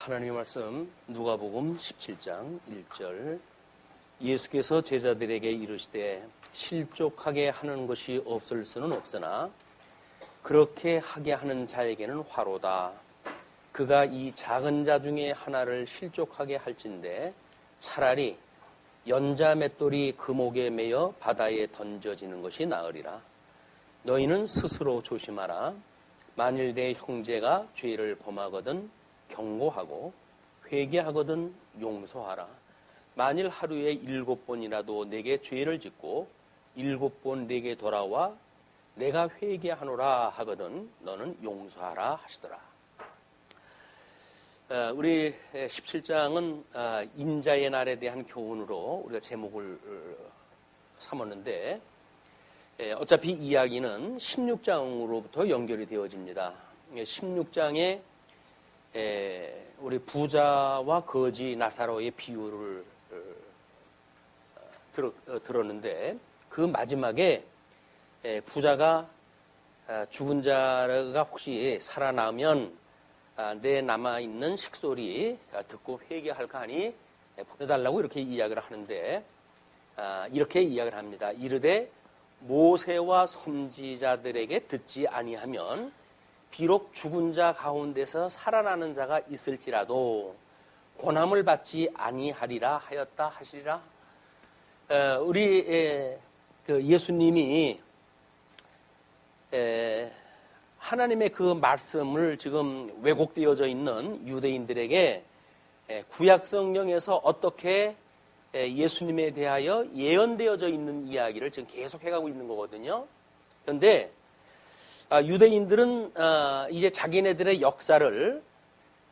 하나님의 말씀 누가복음 17장 1절 예수께서 제자들에게 이르시되 실족하게 하는 것이 없을 수는 없으나 그렇게 하게 하는 자에게는 화로다. 그가 이 작은 자 중에 하나를 실족하게 할진대 차라리 연자 맷돌이 금옥에 매여 바다에 던져지는 것이 나으리라. 너희는 스스로 조심하라. 만일 내 형제가 죄를 범하거든 경고하고 회개하거든 용서하라. 만일 하루에 7번이라도 내게 죄를 짓고 7번 내게 돌아와 내가 회개하노라 하거든 너는 용서하라 하시더라. 우리 17장은 인자의 날에 대한 교훈으로 우리가 제목을 삼았는데 어차피 이야기는 16장으로부터 연결이 되어집니다. 16장에 우리 부자와 거지 나사로의 비유를 들었는데 그 마지막에 부자가 죽은 자가 혹시 살아나면 내 남아있는 식솔이 듣고 회개할까 하니 보내달라고 이렇게 이야기를 하는데 이렇게 이야기를 합니다. 이르되 모세와 선지자들에게 듣지 아니하면 비록 죽은 자 가운데서 살아나는 자가 있을지라도 고난을 받지 아니하리라 하였다 하시리라. 우리 예수님이 하나님의 그 말씀을 지금 왜곡되어져 있는 유대인들에게 구약 성경에서 어떻게 예수님에 대하여 예언되어져 있는 이야기를 지금 계속 해가고 있는 거거든요. 그런데 유대인들은 이제 자기네들의 역사를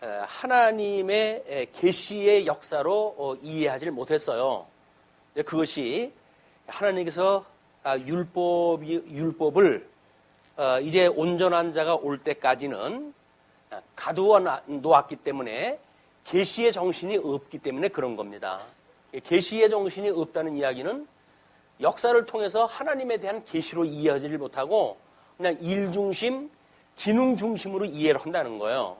하나님의 계시의 역사로 이해하지 못했어요. 그것이 하나님께서 율법을 이제 온전한 자가 올 때까지는 가두어 놓았기 때문에 계시의 정신이 없기 때문에 그런 겁니다. 계시의 정신이 없다는 이야기는 역사를 통해서 하나님에 대한 계시로 이해하지를 못하고 그냥 일 중심, 기능 중심으로 이해를 한다는 거예요.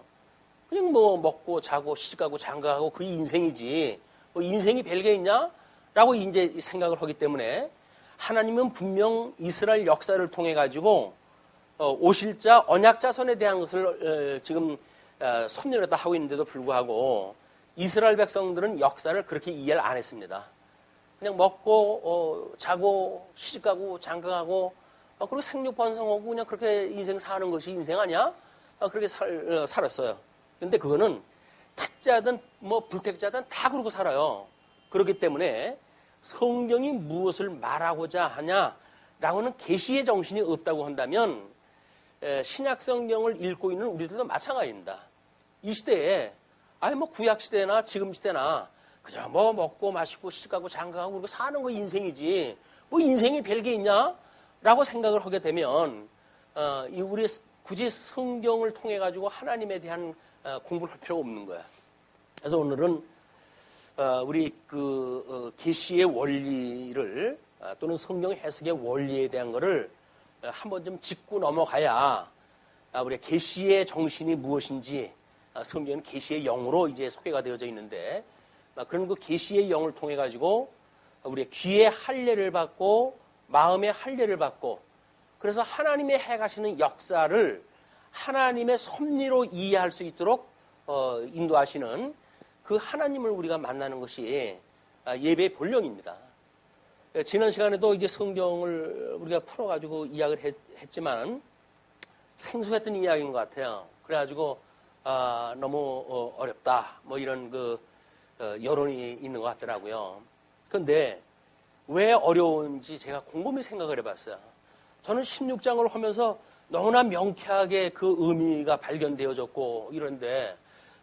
그냥 뭐 먹고 자고 시집가고 장가가고 그게 인생이지 뭐 인생이 별게 있냐? 라고 이제 생각을 하기 때문에 하나님은 분명 이스라엘 역사를 통해 가지고 오실 자 언약 자손에 대한 것을 지금 섭리를 하고 있는데도 불구하고 이스라엘 백성들은 역사를 그렇게 이해를 안 했습니다. 그냥 먹고 자고 시집가고 장가가고 그리고 생육 번성하고 그냥 그렇게 인생 사는 것이 인생 아니야? 그렇게 살았어요. 근데 그거는 택자든 뭐 불택자든 다 그러고 살아요. 그렇기 때문에 성경이 무엇을 말하고자 하냐라고는 계시의 정신이 없다고 한다면 신약 성경을 읽고 있는 우리들도 마찬가지입니다. 이 시대에 뭐 구약 시대나 지금 시대나 그냥 뭐 먹고 마시고 시집가고 장가가고 그리고 사는 거 인생이지 뭐 인생이 별게 있냐? 라고 생각을 하게 되면 우리 굳이 성경을 통해 가지고 하나님에 대한 공부를 할 필요가 없는 거야. 그래서 오늘은 우리 계시의 원리를 또는 성경 해석의 원리에 대한 것을 한번 좀 짚고 넘어가야 우리 계시의 정신이 무엇인지 성경은 계시의 영으로 이제 소개가 되어져 있는데 그런 그 계시의 영을 통해 가지고 우리의 귀의 할례를 받고 마음의 할례를 받고 그래서 하나님의 해가시는 역사를 하나님의 섭리로 이해할 수 있도록 인도하시는 그 하나님을 우리가 만나는 것이 예배의 본령입니다. 지난 시간에도 이제 성경을 우리가 풀어가지고 이야기를 했지만 생소했던 이야기인 것 같아요. 그래가지고 너무 어렵다 뭐 이런 여론이 있는 것 같더라고요. 그런데 왜 어려운지 제가 곰곰이 생각을 해봤어요. 저는 16장을 하면서 너무나 명쾌하게 그 의미가 발견되어졌고 이런데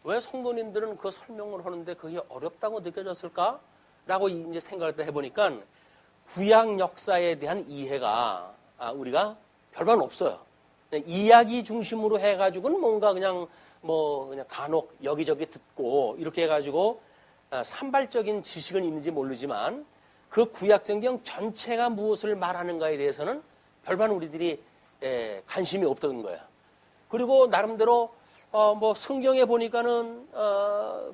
왜 성도님들은 그 설명을 하는데 그게 어렵다고 느껴졌을까? 라고 이제 생각을 해보니까 구약 역사에 대한 이해가 우리가 별반 없어요. 이야기 중심으로 해가지고는 뭔가 그냥 간혹 여기저기 듣고 이렇게 해가지고 산발적인 지식은 있는지 모르지만 그 구약성경 전체가 무엇을 말하는가에 대해서는 별반 우리들이 관심이 없던 거예요. 그리고 나름대로 뭐 성경에 보니까는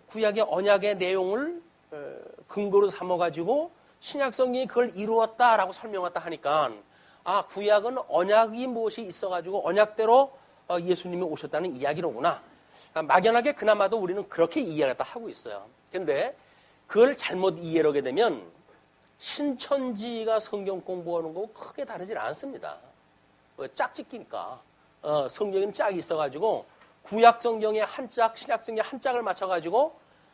구약의 언약의 내용을 근거로 삼아가지고 신약 성경이 그걸 이루었다라고 설명했다 하니까 구약은 언약이 무엇이 있어가지고 언약대로 예수님이 오셨다는 이야기로구나. 막연하게 그나마도 우리는 그렇게 이해하겠다 하고 있어요. 그런데 그걸 잘못 이해를 하게 되면 신천지가 성경 공부하는 거 크게 다르질 않습니다. 짝짓기니까. 성경에는 짝이 있어가지고 구약 성경에 한 짝, 신약 성경에 한 짝을 맞춰가지고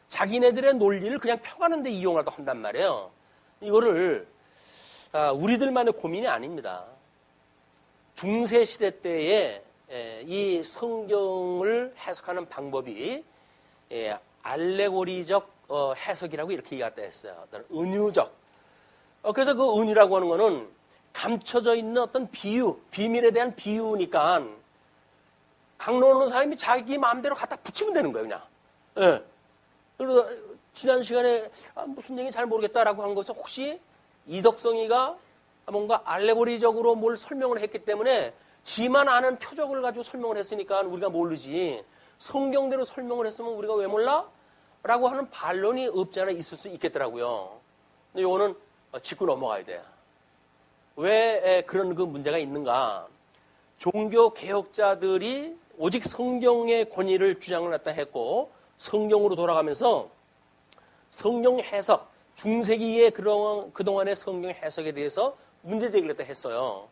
자기네들의 논리를 그냥 펴가는 데 이용하다 한단 말이에요. 이거를 우리들만의 고민이 아닙니다. 중세시대 때에 이 성경을 해석하는 방법이 알레고리적 해석이라고 이렇게 얘기했다 했어요. 은유적. 그래서 그 은유라고 하는 거는 감춰져 있는 어떤 비유, 비밀에 대한 비유니까 강론하는 사람이 자기 마음대로 갖다 붙이면 되는 거예요, 그냥. 예. 그리고 지난 시간에 무슨 얘기 잘 모르겠다라고 한 것은 혹시 이덕성이가 뭔가 알레고리적으로 뭘 설명을 했기 때문에 지만 아는 표적을 가지고 설명을 했으니까 우리가 모르지. 성경대로 설명을 했으면 우리가 왜 몰라? 라고 하는 반론이 없지 않아 있을 수 있겠더라고요. 근데 이거는 짚고 넘어가야 돼요. 왜 그런 그 문제가 있는가? 종교 개혁자들이 오직 성경의 권위를 주장을 했다 했고 성경으로 돌아가면서 성경 해석, 중세기의 그동안의 성경 해석에 대해서 문제 제기를 했다 했어요.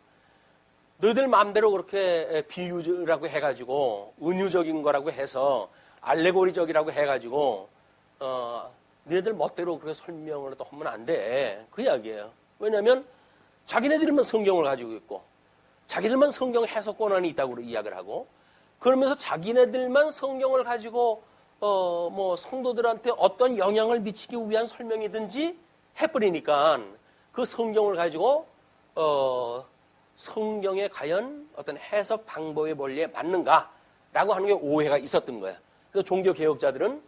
너희들 마음대로 그렇게 비유라고 해가지고 은유적인 거라고 해서 알레고리적이라고 해가지고 너희들 멋대로 그렇게 설명을 또 하면 안 돼. 그 이야기예요. 왜냐하면 자기네들만 성경을 가지고 있고 자기들만 성경 해석 권한이 있다고 이야기를 하고 그러면서 자기네들만 성경을 가지고 뭐 성도들한테 어떤 영향을 미치기 위한 설명이든지 해버리니까 그 성경을 가지고 성경에 과연 어떤 해석 방법의 원리에 맞는가라고 하는 게 오해가 있었던 거예요. 그래서 종교 개혁자들은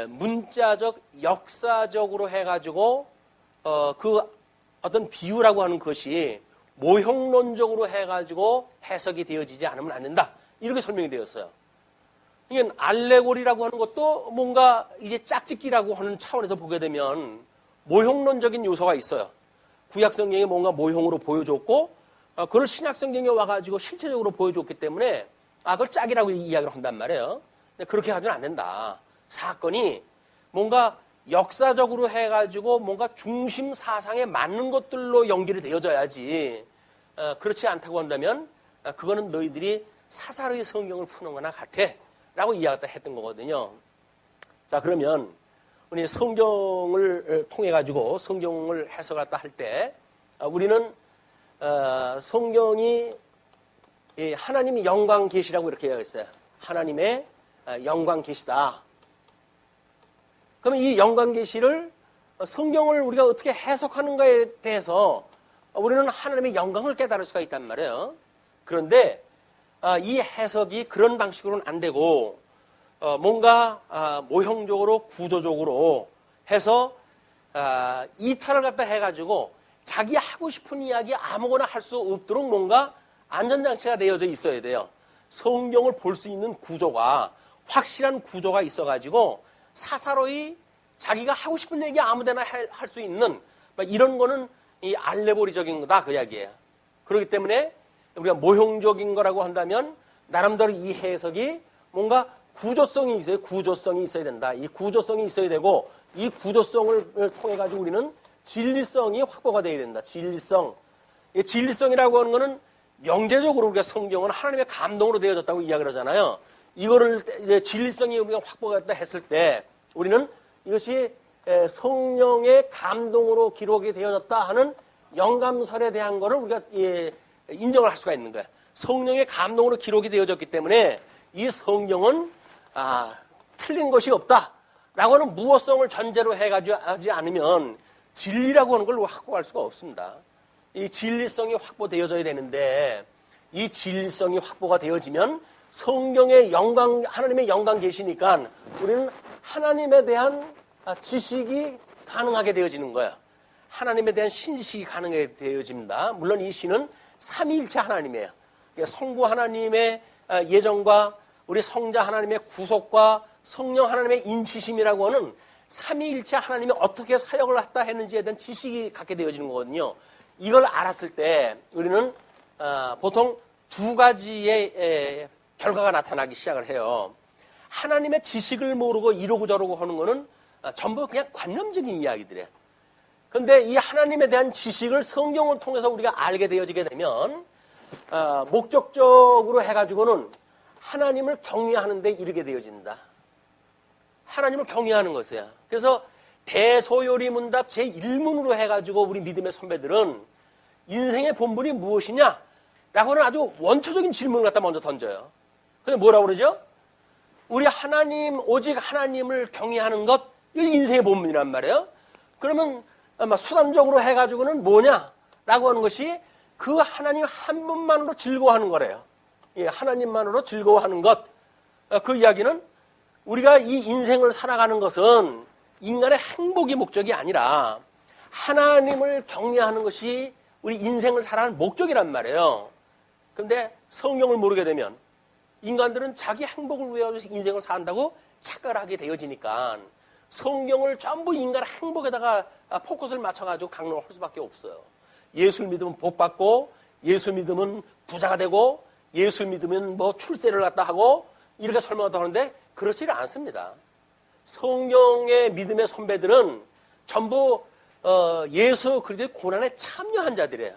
문자적, 역사적으로 해가지고 그 어떤 비유라고 하는 것이 모형론적으로 해가지고 해석이 되어지지 않으면 안 된다. 이렇게 설명이 되었어요. 이게 알레고리라고 하는 것도 뭔가 이제 짝짓기라고 하는 차원에서 보게 되면 모형론적인 요소가 있어요. 구약 성경이 뭔가 모형으로 보여줬고 그걸 신약 성경에 와가지고 실체적으로 보여줬기 때문에 그걸 짝이라고 이야기를 한단 말이에요. 근데 그렇게 하면 안 된다. 사건이 뭔가 역사적으로 해가지고 뭔가 중심 사상에 맞는 것들로 연결이 되어져야지 그렇지 않다고 한다면 그거는 너희들이 사사로이 성경을 푸는 거나 같아 라고 이야기했다 했던 거거든요. 자, 그러면 우리 성경을 통해 가지고 성경을 해석했다 할 때 우리는 성경이 하나님의 영광 계시라고 이렇게 이야기했어요. 하나님의 영광 계시다. 그러면 이 영광 계시를 성경을 우리가 어떻게 해석하는가에 대해서 우리는 하나님의 영광을 깨달을 수가 있단 말이에요. 그런데 이 해석이 그런 방식으로는 안 되고 뭔가 모형적으로 구조적으로 해서 이탈을 갖다 해가지고 자기 하고 싶은 이야기 아무거나 할 수 없도록 뭔가 안전장치가 되어져 있어야 돼요. 성경을 볼 수 있는 구조가 확실한 구조가 있어가지고 사사로이 자기가 하고 싶은 얘기 아무데나 할 수 있는 이런 거는 이 알레고리적인 거다 그 이야기예요. 그렇기 때문에 우리가 모형적인 거라고 한다면 나름대로 이 해석이 뭔가 구조성이 있어요. 구조성이 있어야 된다. 이 구조성이 있어야 되고 이 구조성을 통해 가지고 우리는 진리성이 확보가 돼야 된다. 진리성. 이 진리성이라고 하는 거는 영재적으로 우리가 성경은 하나님의 감동으로 되어졌다고 이야기를 하잖아요. 이거를 이제 진리성이 우리가 확보가 됐다 했을 때 우리는 이것이 성령의 감동으로 기록이 되어졌다 하는 영감설에 대한 거를 우리가 인정을 할 수가 있는 거예요. 성령의 감동으로 기록이 되어졌기 때문에 이 성경은 틀린 것이 없다라고 하는 무어성을 전제로 해가지고 하지 않으면 진리라고 하는 걸 확보할 수가 없습니다. 이 진리성이 확보되어져야 되는데 이 진리성이 확보가 되어지면 성경의 영광, 하나님의 영광 계시니까 우리는 하나님에 대한 지식이 가능하게 되어지는 거예요. 하나님에 대한 신지식이 가능하게 되어집니다. 물론 이 신은 삼위일체 하나님이에요. 성부 하나님의 예정과 우리 성자 하나님의 구속과 성령 하나님의 인치심이라고 하는 삼위일체 하나님이 어떻게 사역을 했다 했는지에 대한 지식이 갖게 되어지는 거거든요. 이걸 알았을 때 우리는 보통 두 가지의 결과가 나타나기 시작을 해요. 하나님의 지식을 모르고 이러고 저러고 하는 거는 전부 그냥 관념적인 이야기들이에요. 그런데 이 하나님에 대한 지식을 성경을 통해서 우리가 알게 되어지게 되면 목적적으로 해가지고는 하나님을 경외하는 데 이르게 되어진다. 하나님을 경외하는 것이야. 그래서 대소요리문답 제1문으로 해가지고 우리 믿음의 선배들은 인생의 본분이 무엇이냐? 라고는 아주 원초적인 질문을 갖다 먼저 던져요. 근데 뭐라고 그러죠? 우리 하나님, 오직 하나님을 경외하는 것, 이게 인생의 본분이란 말이에요. 그러면 아마 수단적으로 해가지고는 뭐냐? 라고 하는 것이 그 하나님 한 분만으로 즐거워하는 거래요. 예, 하나님만으로 즐거워하는 것. 그 이야기는 우리가 이 인생을 살아가는 것은 인간의 행복이 목적이 아니라 하나님을 경외하는 것이 우리 인생을 살아가는 목적이란 말이에요. 그런데 성경을 모르게 되면 인간들은 자기 행복을 위해서 인생을 산다고 착각을 하게 되어지니까 성경을 전부 인간의 행복에다가 포커스를 맞춰가지고 강론을 할 수밖에 없어요. 예수를 믿으면 복 받고, 예수 믿으면 부자가 되고, 예수 믿으면 뭐 출세를 갖다 하고 이렇게 설명하다 하는데 그렇지는 않습니다. 성경의 믿음의 선배들은 전부 예수 그리스도의 고난에 참여한 자들이에요.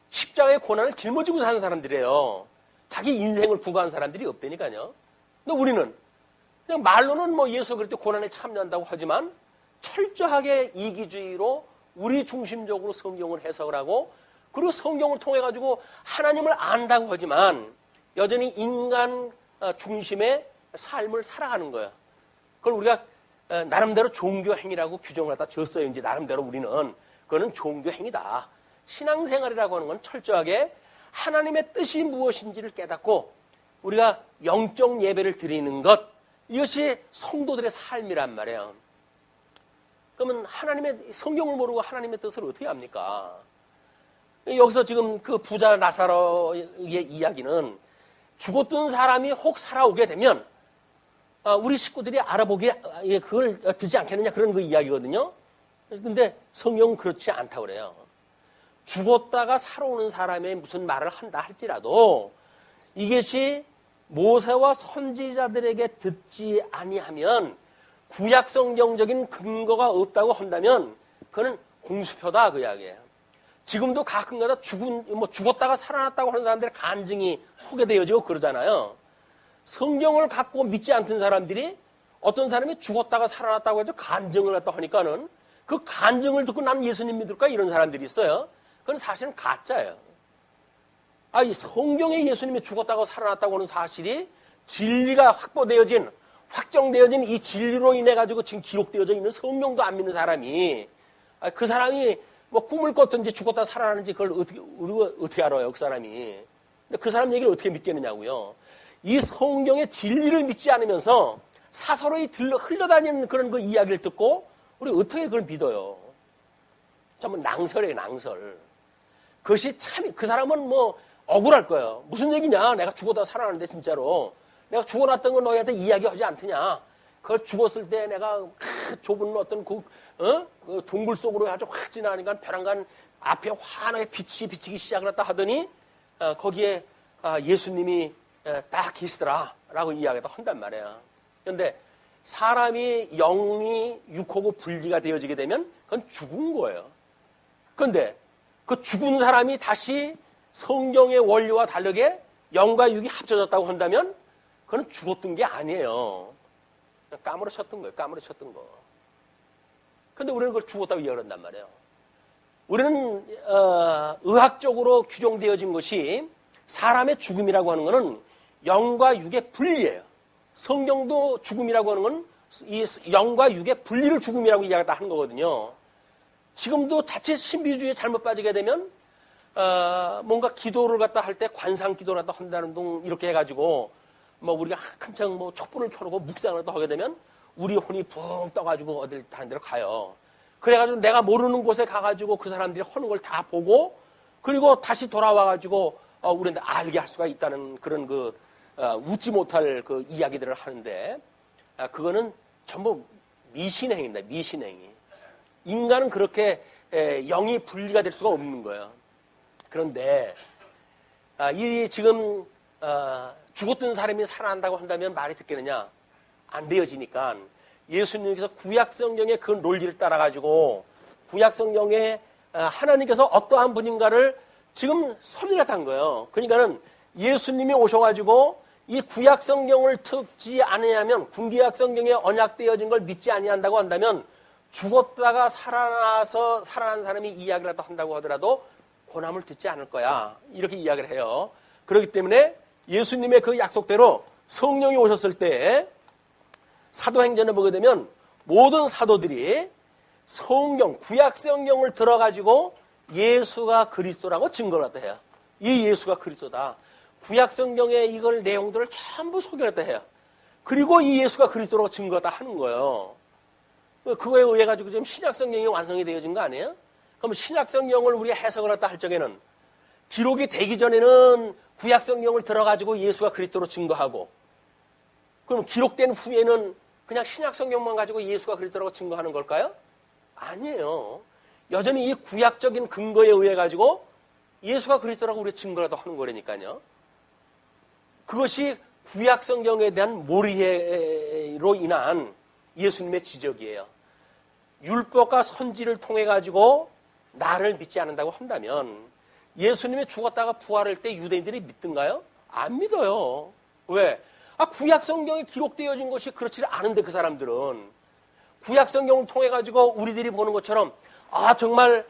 십자가의 고난을 짊어지고 사는 사람들이에요. 자기 인생을 구가한 사람들이 없다니까요. 근데 우리는 그냥 말로는 뭐 예수 그리스도 고난에 참여한다고 하지만 철저하게 이기주의로 우리 중심적으로 성경을 해석을 하고 그리고 성경을 통해 가지고 하나님을 안다고 하지만 여전히 인간 중심의 삶을 살아가는 거예요. 그걸 우리가 나름대로 종교행위라고 규정을 갖다 줬어요. 이제 나름대로 우리는 그거는 종교행위다. 신앙생활이라고 하는 건 철저하게 하나님의 뜻이 무엇인지를 깨닫고 우리가 영적 예배를 드리는 것, 이것이 성도들의 삶이란 말이에요. 그러면 하나님의 성경을 모르고 하나님의 뜻을 어떻게 합니까? 여기서 지금 그 부자 나사로의 이야기는 죽었던 사람이 혹 살아오게 되면 우리 식구들이 알아보기에 그걸 듣지 않겠느냐 그런 그 이야기거든요. 근데 성경은 그렇지 않다고 그래요. 죽었다가 살아오는 사람의 무슨 말을 한다 할지라도 이것이 모세와 선지자들에게 듣지 아니하면 구약 성경적인 근거가 없다고 한다면 그거는 공수표다 그 이야기예요. 지금도 가끔가다 죽었다가 살아났다고 하는 사람들의 간증이 소개되어지고 그러잖아요. 성경을 갖고 믿지 않던 사람들이 어떤 사람이 죽었다가 살아났다고 해서 간증을 했다 하니까는 그 간증을 듣고 나는 예수님 믿을까 이런 사람들이 있어요. 그건 사실은 가짜예요. 이 성경에 예수님이 죽었다고 살아났다고 하는 사실이 진리가 확보되어진 확정되어진 이 진리로 인해 가지고 지금 기록되어져 있는 성경도 안 믿는 사람이 그 사람이 뭐 꿈을 꿨든지 죽었다 살아나는지 그걸 우리가 어떻게 알아요, 그 사람이. 근데 그 사람 얘기를 어떻게 믿겠느냐고요. 이 성경의 진리를 믿지 않으면서 사서로이 흘러다니는 그런 그 이야기를 듣고 우리 어떻게 그걸 믿어요. 전부 낭설이에요, 낭설. 그것이 참, 그 사람은 뭐 억울할 거예요. 무슨 얘기냐. 내가 죽었다 살아나는데 진짜로. 내가 죽어놨던 거 너희한테 이야기하지 않더냐. 그걸 죽었을 때 내가 좁은 어떤 그 동굴 속으로 아주 확 지나가니까 벼랑간 앞에 환하게 빛이 비치기 시작을 했다 하더니 거기에 예수님이 딱 계시더라 라고 이야기도 한단 말이야. 그런데 사람이 영이 육하고 분리가 되어지게 되면 그건 죽은 거예요. 그런데 그 죽은 사람이 다시 성경의 원리와 다르게 영과 육이 합쳐졌다고 한다면 그건 죽었던 게 아니에요. 까무러쳤던 거예요. 까무러쳤던 거. 근데 우리는 그걸 죽었다고 이야기한단 말이에요. 우리는 의학적으로 규정되어진 것이 사람의 죽음이라고 하는 것은 영과 육의 분리예요. 성경도 죽음이라고 하는 건 이 영과 육의 분리를 죽음이라고 이야기하는 거거든요. 지금도 자칫 신비주의에 잘못 빠지게 되면 뭔가 기도를 갖다 할 때 관상 기도를 갖다 한다는 둥 이렇게 해가지고 뭐 우리가 한창 뭐 촛불을 켜놓고 묵상을 또 하게 되면 우리 혼이 붕 떠가지고 어딜 다른 데로 가요. 그래가지고 내가 모르는 곳에 가가지고 그 사람들이 하는 걸 다 보고 그리고 다시 돌아와가지고 우리한테 알게 할 수가 있다는 그런 그 웃지 못할 그 이야기들을 하는데 그거는 전부 미신행입니다. 미신행이. 인간은 그렇게 영이 분리가 될 수가 없는 거예요. 그런데 이 지금 죽었던 사람이 살아난다고 한다면 말이 듣겠느냐? 안 되어지니까 예수님께서 구약성경의 그 논리를 따라가지고 구약성경에 하나님께서 어떠한 분인가를 지금 설명했다는 거예요. 그러니까는 예수님이 오셔가지고 이 구약성경을 듣지 않으냐면 구약성경에 언약되어진 걸 믿지 아니한다고 한다면 죽었다가 살아난 사람이 이야기를 한다고 하더라도 고난을 듣지 않을 거야. 이렇게 이야기를 해요. 그렇기 때문에 예수님의 그 약속대로 성령이 오셨을 때 사도행전을 보게 되면 모든 사도들이 성경, 구약성경을 들어가지고 예수가 그리스도라고 증거를 했다 해요. 이 예수가 그리스도다. 구약성경의 이걸 내용들을 전부 소개했다 해요. 그리고 이 예수가 그리스도라고 증거했다 하는 거예요. 그거에 의해 가지고 지금 신약성경이 완성이 되어진 거 아니에요? 그럼 신약성경을 우리가 해석을 했다 할 적에는 기록이 되기 전에는 구약성경을 들어가지고 예수가 그리스도로 증거하고 그럼 기록된 후에는 그냥 신약성경만 가지고 예수가 그리스도라고 증거하는 걸까요? 아니에요. 여전히 이 구약적인 근거에 의해 가지고 예수가 그리스도라고 우리가 증거라도 하는 거라니까요. 그것이 구약성경에 대한 몰이로 인한 예수님의 지적이에요. 율법과 선지를 통해 가지고 나를 믿지 않는다고 한다면 예수님이 죽었다가 부활할 때 유대인들이 믿든가요? 안 믿어요. 왜? 구약성경에 기록되어진 것이 그렇지 않은데 그 사람들은 구약성경을 통해 가지고 우리들이 보는 것처럼 정말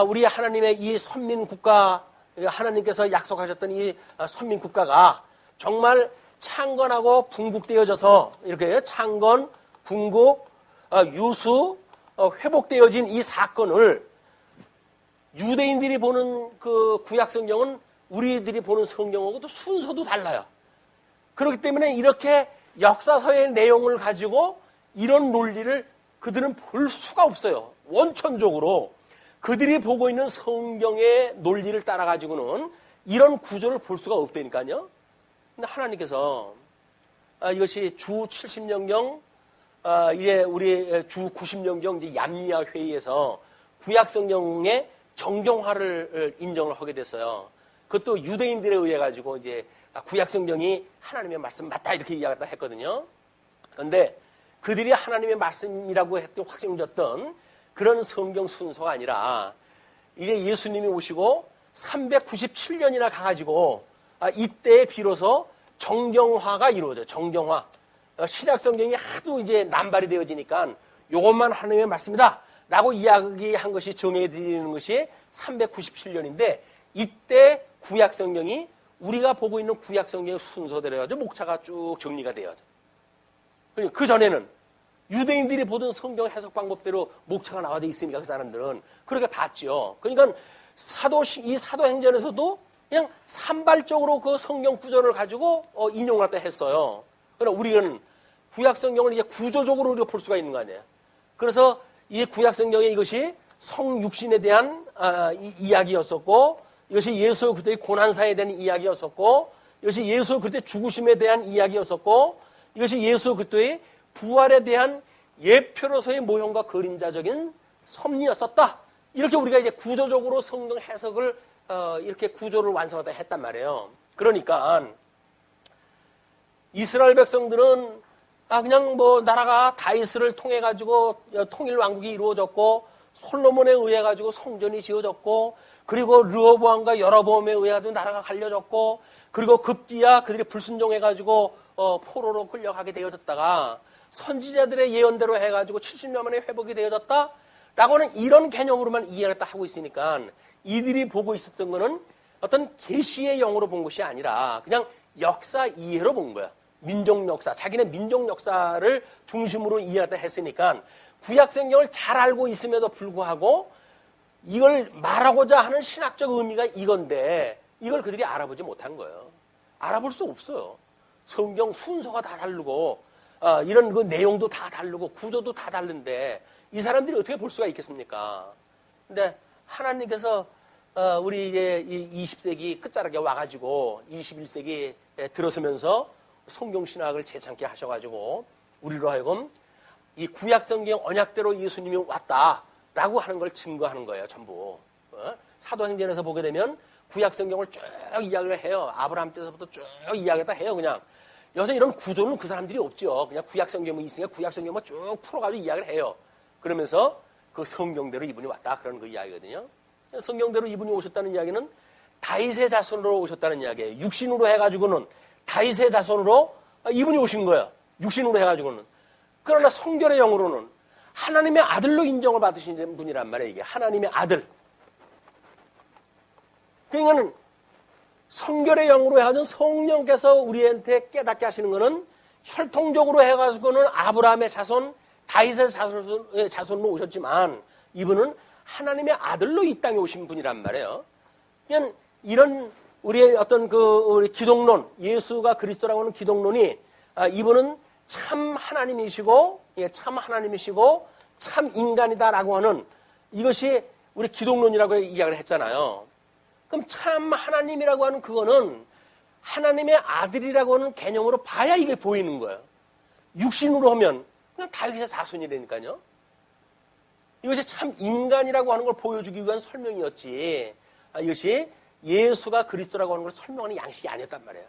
우리 하나님의 이 선민국가 하나님께서 약속하셨던 이 선민국가가 정말 창건하고 분국되어져서 이렇게 창건, 분국, 유수, 회복되어진 이 사건을 유대인들이 보는 그 구약성경은 우리들이 보는 성경하고도 순서도 달라요. 그렇기 때문에 이렇게 역사서의 내용을 가지고 이런 논리를 그들은 볼 수가 없어요. 원천적으로 그들이 보고 있는 성경의 논리를 따라 가지고는 이런 구조를 볼 수가 없다니까요. 근데 하나님께서 이것이 주 70년경 이제 우리 주 90년경 이제 얌리아 회의에서 구약성경의 정경화를 인정을 하게 됐어요. 그것도 유대인들에 의해 가지고 이제 구약성경이 하나님의 말씀 맞다 이렇게 이야기했다 했거든요. 그런데 그들이 하나님의 말씀이라고 했던 확증졌던 그런 성경 순서가 아니라 이제 예수님이 오시고 397년이나 가가지고 이때에 비로소 정경화가 이루어져요. 정경화. 신약성경이 하도 이제 남발이 되어지니까 이것만 하나님의 말씀이다 라고 이야기한 것이 정해지는 것이 397년인데 이때 구약성경이 우리가 보고 있는 구약성경의 순서대로 해가지고 목차가 쭉 정리가 되어져. 그 전에는 유대인들이 보던 성경 해석 방법대로 목차가 나와져 있으니까 그 사람들은 그렇게 봤죠. 그러니까 이 사도행전에서도 그냥 산발적으로 그 성경 구조를 가지고 인용을 다 했어요. 그러나 우리는 구약성경을 이제 구조적으로 우리가 볼 수가 있는 거 아니에요. 그래서 이 구약성경에 이것이 성육신에 대한 이야기였었고 이것이 예수 그리스도의 고난사에 대한 이야기였었고 이것이 예수 그리스도의 죽으심에 대한 이야기였었고 이것이 예수 그리스도의 부활에 대한 예표로서의 모형과 그림자적인 섭리였었다. 이렇게 우리가 이제 구조적으로 성경 해석을 이렇게 구조를 완성하다 했단 말이에요. 그러니까 이스라엘 백성들은 그냥 뭐 나라가 다윗을 통해 가지고 통일 왕국이 이루어졌고 솔로몬에 의해 가지고 성전이 지어졌고 그리고 르호보암과 여로보암에 의해 가지고 나라가 갈려졌고 그리고 급기야 그들이 불순종해 가지고 포로로 끌려가게 되어졌다가 선지자들의 예언대로 해 가지고 70년 만에 회복이 되어졌다라고는 이런 개념으로만 이해를 하고 있으니까 이들이 보고 있었던 거는 어떤 계시의 영으로 본 것이 아니라 그냥 역사 이해로 본 거야. 민족 역사, 자기네 민족 역사를 중심으로 이해하다 했으니까 구약성경을 잘 알고 있음에도 불구하고 이걸 말하고자 하는 신학적 의미가 이건데 이걸 그들이 알아보지 못한 거예요. 알아볼 수 없어요. 성경 순서가 다 다르고 이런 그 내용도 다 다르고 구조도 다 다른데 이 사람들이 어떻게 볼 수가 있겠습니까? 근데 하나님께서 우리 이제 20세기 끝자락에 와가지고 21세기 들어서면서 성경신학을 재창게 하셔가지고 우리로 하여금 이 구약성경 언약대로 예수님이 왔다라고 하는 걸 증거하는 거예요. 전부. 사도행전에서 보게 되면 구약성경을 쭉 이야기를 해요. 아브라함 때서부터 쭉 이야기를 다 해요. 그냥 여기서 이런 구조는 그 사람들이 없죠. 그냥 구약성경이 있으니까 구약성경만 쭉 풀어가지고 이야기를 해요. 그러면서 그 성경대로 이분이 왔다 그런 그 이야기거든요. 성경대로 이분이 오셨다는 이야기는 다윗의 자손으로 오셨다는 이야기예요. 육신으로 해가지고는 다윗의 자손으로 이분이 오신 거예요. 육신으로 해가지고는. 그러나 성결의 영으로는 하나님의 아들로 인정을 받으신 분이란 말이에요. 이게 하나님의 아들. 그러니까는 성결의 영으로 해가지고 성령께서 우리한테 깨닫게 하시는 것은 혈통적으로 해가지고는 아브라함의 자손, 다윗의 자손으로 오셨지만 이분은 하나님의 아들로 이 땅에 오신 분이란 말이에요. 그냥 이런 우리의 어떤 우리 기독론, 예수가 그리스도라고 하는 기독론이 이분은 참 하나님이시고, 참 인간이다라고 하는 이것이 우리 기독론이라고 이야기를 했잖아요. 그럼 참 하나님이라고 하는 그거는 하나님의 아들이라고 하는 개념으로 봐야 이게 보이는 거예요. 육신으로 하면 그냥 다윗의 자손이라니까요. 이것이 참 인간이라고 하는 걸 보여주기 위한 설명이었지. 이것이 예수가 그리스도라고 하는 걸 설명하는 양식이 아니었단 말이에요.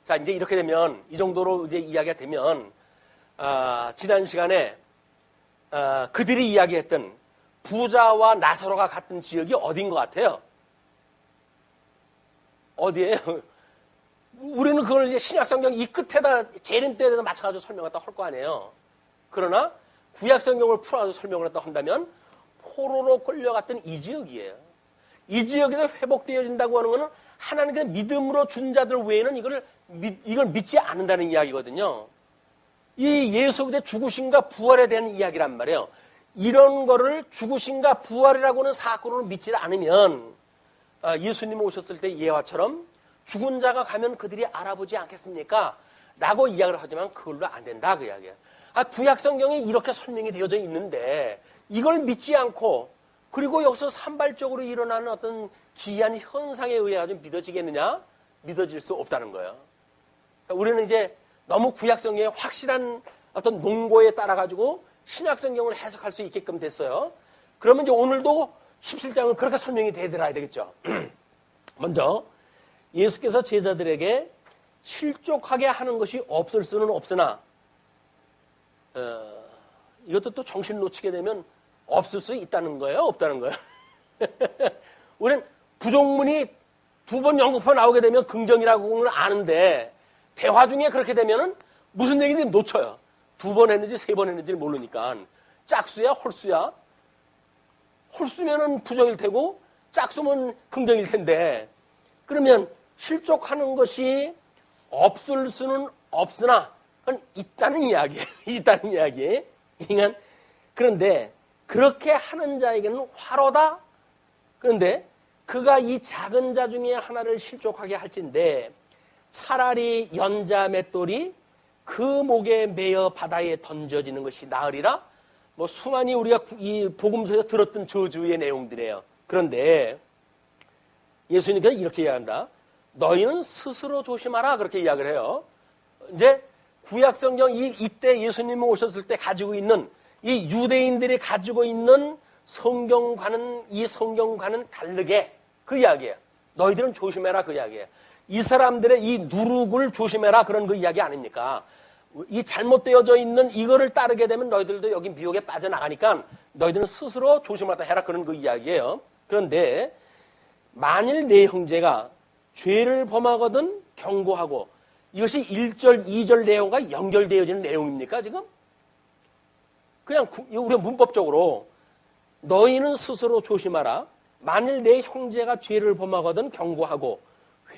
자, 이제 이렇게 되면, 이 정도로 이제 이야기가 되면, 지난 시간에, 그들이 이야기했던 부자와 나사로가 같은 지역이 어딘 것 같아요? 어디예요? 우리는 그걸 이제 신약성경 이 끝에다, 재림때에다 맞춰가지고 설명을 할 거 아니에요. 그러나, 구약성경을 풀어가지고 설명을 했다 한다면, 포로로 끌려갔던 이 지역이에요. 이 지역에서 회복되어진다고 하는 것은 하나님께서 믿음으로 준 자들 외에는 이걸 믿지 않는다는 이야기거든요. 이 예수 그리스도의 죽으심과 부활에 대한 이야기란 말이에요. 이런 거를 죽으심과 부활이라고 하는 사건으로 믿지 않으면 예수님이 오셨을 때 예화처럼 죽은 자가 가면 그들이 알아보지 않겠습니까? 라고 이야기를 하지만 그걸로 안 된다 그 이야기예요. 구약 성경에 이렇게 설명이 되어져 있는데 이걸 믿지 않고 그리고 여기서 산발적으로 일어나는 어떤 기이한 현상에 의해 가지고 믿어지겠느냐? 믿어질 수 없다는 거예요. 우리는 이제 너무 구약 성경의 확실한 어떤 논고에 따라 가지고 신약 성경을 해석할 수 있게끔 됐어요. 그러면 이제 오늘도 17장은 그렇게 설명이 되더라 되겠죠. 먼저 예수께서 제자들에게 실족하게 하는 것이 없을 수는 없으나 이것도 또 정신 놓치게 되면 없을 수 있다는 거예요? 없다는 거예요? 우리는 부족문이 2번 연구표 나오게 되면 긍정이라고는 아는데 대화 중에 그렇게 되면 무슨 얘기인지 놓쳐요. 2번 했는지 3번 했는지를 모르니까 짝수야 홀수야? 홀수면은 부정일 테고 짝수면 긍정일 텐데 그러면 실족하는 것이 없을 수는 없으나 그건 있다는 이야기예요. 있다는 이야기. 그러니까 그런데 그렇게 하는 자에게는 화로다. 그런데 그가 이 작은 자 중에 하나를 실족하게 할진데 차라리 연자 맷돌이 그 목에 매어 바다에 던져지는 것이 나으리라. 뭐 수많이 우리가 이 복음서에서 들었던 저주의 내용들이에요. 그런데 예수님께서 이렇게 이야기한다. 너희는 스스로 조심하라. 그렇게 이야기를 해요. 이제 구약성경 이때 예수님이 오셨을 때 가지고 있는 이 유대인들이 가지고 있는 이 성경과는 다르게 그 이야기예요. 너희들은 조심해라 그 이야기예요. 이 사람들의 이 누룩을 조심해라 그런 그 이야기 아닙니까? 이 잘못되어져 있는 이거를 따르게 되면 너희들도 여기 미혹에 빠져나가니까 너희들은 스스로 조심하다 해라 그런 그 이야기예요. 그런데 만일 내 형제가 죄를 범하거든 경고하고 이것이 1절, 2절 내용과 연결되어지는 내용입니까 지금? 그냥 우리가 문법적으로 너희는 스스로 조심하라. 만일 내 형제가 죄를 범하거든 경고하고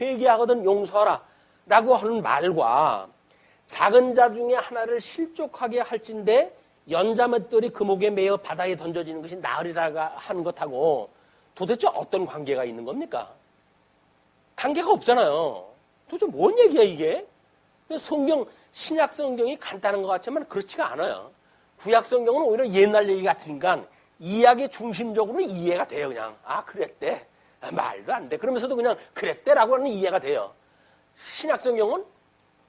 회개하거든 용서하라 라고 하는 말과 작은 자 중에 하나를 실족하게 할진대 연자맷돌이 그 목에 매어 바다에 던져지는 것이 나으리라 하는 것하고 도대체 어떤 관계가 있는 겁니까? 관계가 없잖아요. 도대체 뭔 얘기야 이게? 신약 성경이 간단한 것 같지만 그렇지가 않아요. 구약 성경은 오히려 옛날 얘기 같으니까 이야기 중심적으로 이해가 돼요. 그냥 그랬대. 말도 안 돼. 그러면서도 그냥 그랬대라고 하는 이해가 돼요. 신약 성경은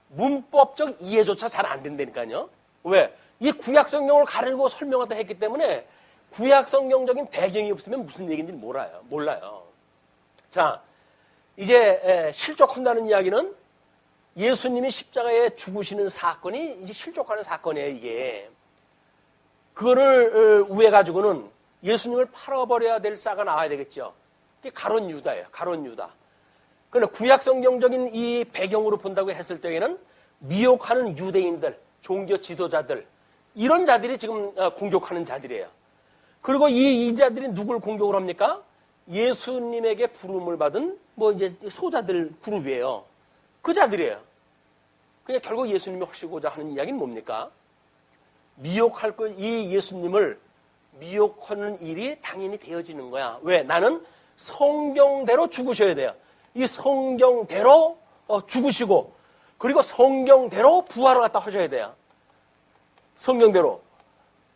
문법적 이해조차 잘 안 된다니까요. 왜? 이 구약 성경을 가르고 설명하다 했기 때문에 구약 성경적인 배경이 없으면 무슨 얘기인지 몰라요. 자, 이제 실족한다는 이야기는 예수님이 십자가에 죽으시는 사건이 이제 실족하는 사건이에요, 이게. 그거를 우회 가지고는 예수님을 팔아버려야 될 자가 나와야 되겠죠. 이게 가룟 유다예요, 가룟 유다. 그러나 구약 성경적인 이 배경으로 본다고 했을 때에는 미혹하는 유대인들, 종교 지도자들, 이런 자들이 지금 공격하는 자들이에요. 그리고 이 자들이 누굴 공격을 합니까? 예수님에게 부름을 받은 이제 소자들 그룹이에요. 그 자들이에요. 그냥 결국 예수님이 하시고자 하는 이야기는 뭡니까? 미혹할 이 예수님을 미혹하는 일이 당연히 되어지는 거야. 왜? 나는 성경대로 죽으셔야 돼요. 이 성경대로 죽으시고 그리고 성경대로 부활을 갖다 하셔야 돼요. 성경대로.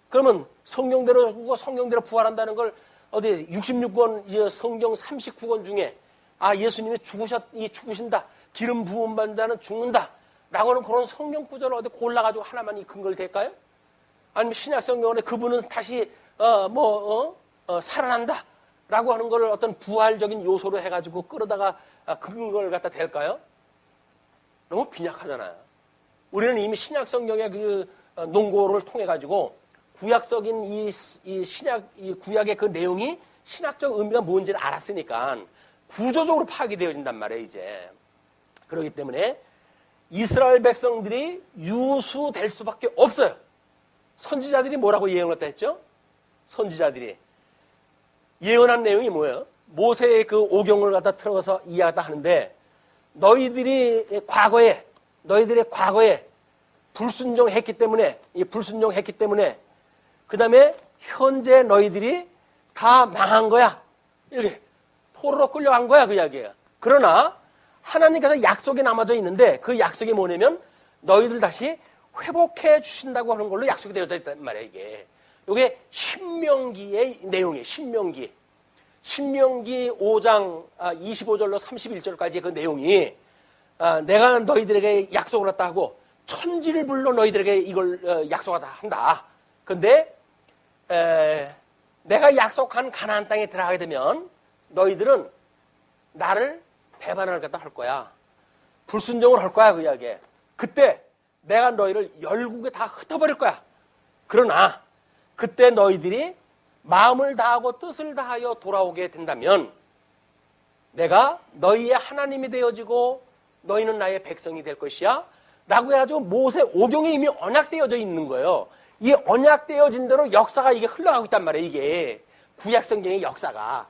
그러면 성경대로 죽고 성경대로 부활한다는 걸 어디 66권 성경 39권 중에 예수님이 죽으신다. 기름 부음 받는 자는 죽는다. 라고 하는 그런 성경 구절을 어디 골라가지고 하나만 이 근거를 댈까요? 아니면 신약 성경에 그분은 다시 살아난다. 라고 하는 걸 어떤 부활적인 요소로 해가지고 끌어다가 근거를 갖다 댈까요? 너무 빈약하잖아요. 우리는 이미 신약 성경의 그 논고를 통해 가지고 구약적인 이 신약 이 구약의 그 내용이 신학적 의미가 뭔지를 알았으니까 구조적으로 파악이 되어진단 말이에요, 이제. 그렇기 때문에 이스라엘 백성들이 유수될 수밖에 없어요. 선지자들이 뭐라고 예언을 했죠? 선지자들이 예언한 내용이 뭐예요? 모세의 그 오경을 갖다 틀어서 이해하다 하는데 너희들의 과거에 불순종했기 때문에 그 다음에 현재 너희들이 다 망한 거야. 이렇게 포로로 끌려간 거야, 그 이야기예요. 그러나 하나님께서 약속이 남아져 있는데 그 약속이 뭐냐면 너희들 다시 회복해 주신다고 하는 걸로 약속이 되어져 있단 말이에요, 이게. 이게 신명기의 내용이에요, 신명기 5장 25절로 31절까지의 그 내용이 내가 너희들에게 약속을 했다 하고 천지를 불러 너희들에게 이걸 약속하다 한다. 그런데 내가 약속한 가나안 땅에 들어가게 되면 너희들은 나를 배반을 갖다 할 거야. 불순종을 할 거야, 그 이야기에. 그때 내가 너희를 열국에 다 흩어버릴 거야. 그러나 그때 너희들이 마음을 다하고 뜻을 다하여 돌아오게 된다면 내가 너희의 하나님이 되어지고 너희는 나의 백성이 될 것이야 라고 해가지고 모세 오경에 이미 언약되어져 있는 거예요. 이 언약되어진 대로 역사가 이게 흘러가고 있단 말이에요. 이게 구약성경의 역사가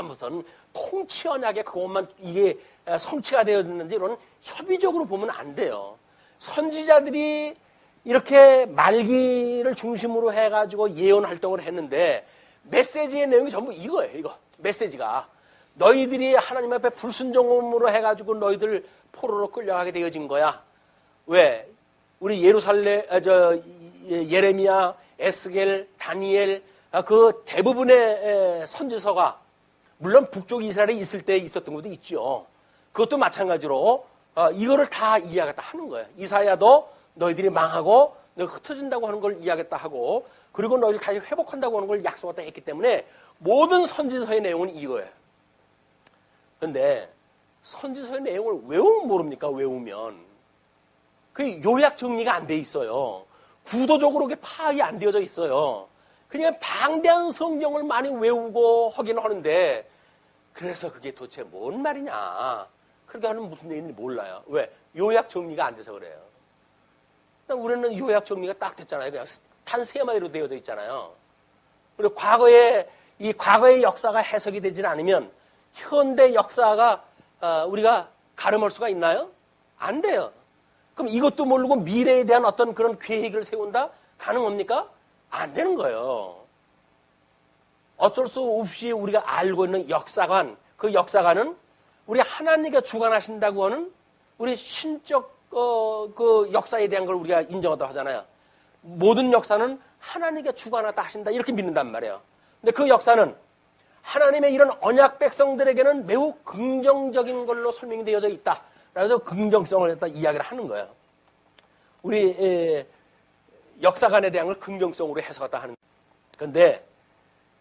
무슨 통치 언약에 그것만 이게 성취가 되어졌는지 이런 협의적으로 보면 안 돼요. 선지자들이 이렇게 말기를 중심으로 해가지고 예언 활동을 했는데 메시지의 내용이 전부 이거예요. 이거 메시지가 너희들이 하나님 앞에 불순종으로 해가지고 너희들 포로로 끌려가게 되어진 거야. 왜? 우리 예레미야, 에스겔, 다니엘 그 대부분의 선지서가 물론 북쪽 이스라엘에 있을 때 있었던 것도 있죠. 그것도 마찬가지로 이거를 다 이해하겠다 하는 거예요. 이사야도 너희들이 망하고 너희 흩어진다고 하는 걸 이해하겠다 하고 그리고 너희를 다시 회복한다고 하는 걸 약속했다 했기 때문에 모든 선지서의 내용은 이거예요. 그런데 선지서의 내용을 외우면 모릅니까? 외우면. 그 요약 정리가 안 돼 있어요. 구도적으로 그게 파악이 안 되어져 있어요. 그냥 방대한 성경을 많이 외우고 하긴 하는데 그래서 그게 도대체 뭔 말이냐. 그렇게 하면 무슨 얘기인지 몰라요. 왜? 요약 정리가 안 돼서 그래요. 우리는 요약 정리가 딱 됐잖아요. 그냥 단 세 마디로 되어져 있잖아요. 그리고 과거의 역사가 해석이 되지 않으면 현대 역사가 우리가 가름할 수가 있나요? 안 돼요. 그럼 이것도 모르고 미래에 대한 어떤 그런 계획을 세운다? 가능합니까? 안 되는 거예요. 어쩔 수 없이 우리가 알고 있는 역사관, 그 역사관은 우리 하나님께 주관하신다고 하는 우리 신적 그 역사에 대한 걸 우리가 인정하다 하잖아요. 모든 역사는 하나님께 주관하다 하신다 이렇게 믿는단 말이에요. 근데 그 역사는 하나님의 이런 언약 백성들에게는 매우 긍정적인 걸로 설명이 되어져 있다 그래서 긍정성을 갖다 이야기를 하는 거예요. 우리 역사관에 대한 걸 긍정성으로 해석하다 하는. 그런데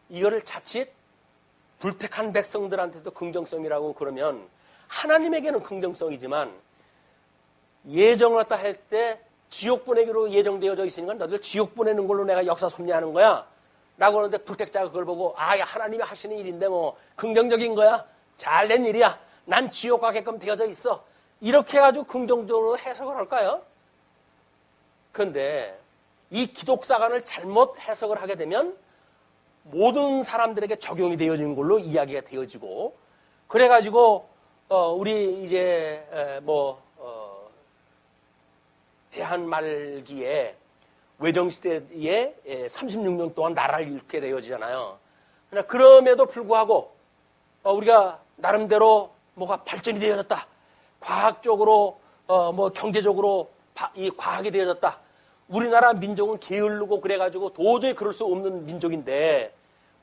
이거를 자칫 불택한 백성들한테도 긍정성이라고 그러면 하나님에게는 긍정성이지만 예정을 갖다 할 때 지옥 보내기로 예정되어져 있으니까 너들 지옥 보내는 걸로 내가 역사 섭리하는 거야 라고 하는데 불택자가 그걸 보고 하나님이 하시는 일인데 뭐 긍정적인 거야, 잘된 일이야, 난 지옥 가게끔 되어져 있어, 이렇게 해가지고 긍정적으로 해석을 할까요? 그런데 이 기독사관을 잘못 해석을 하게 되면 모든 사람들에게 적용이 되어지는 걸로 이야기가 되어지고, 그래가지고 우리 이제 대한 말기에 외정시대에 36년 동안 나라를 잃게 되어지잖아요. 그럼에도 불구하고 우리가 나름대로 뭐가 발전이 되어졌다, 과학적으로 경제적으로 이 과학이 되어졌다, 우리나라 민족은 게으르고 그래가지고 도저히 그럴 수 없는 민족인데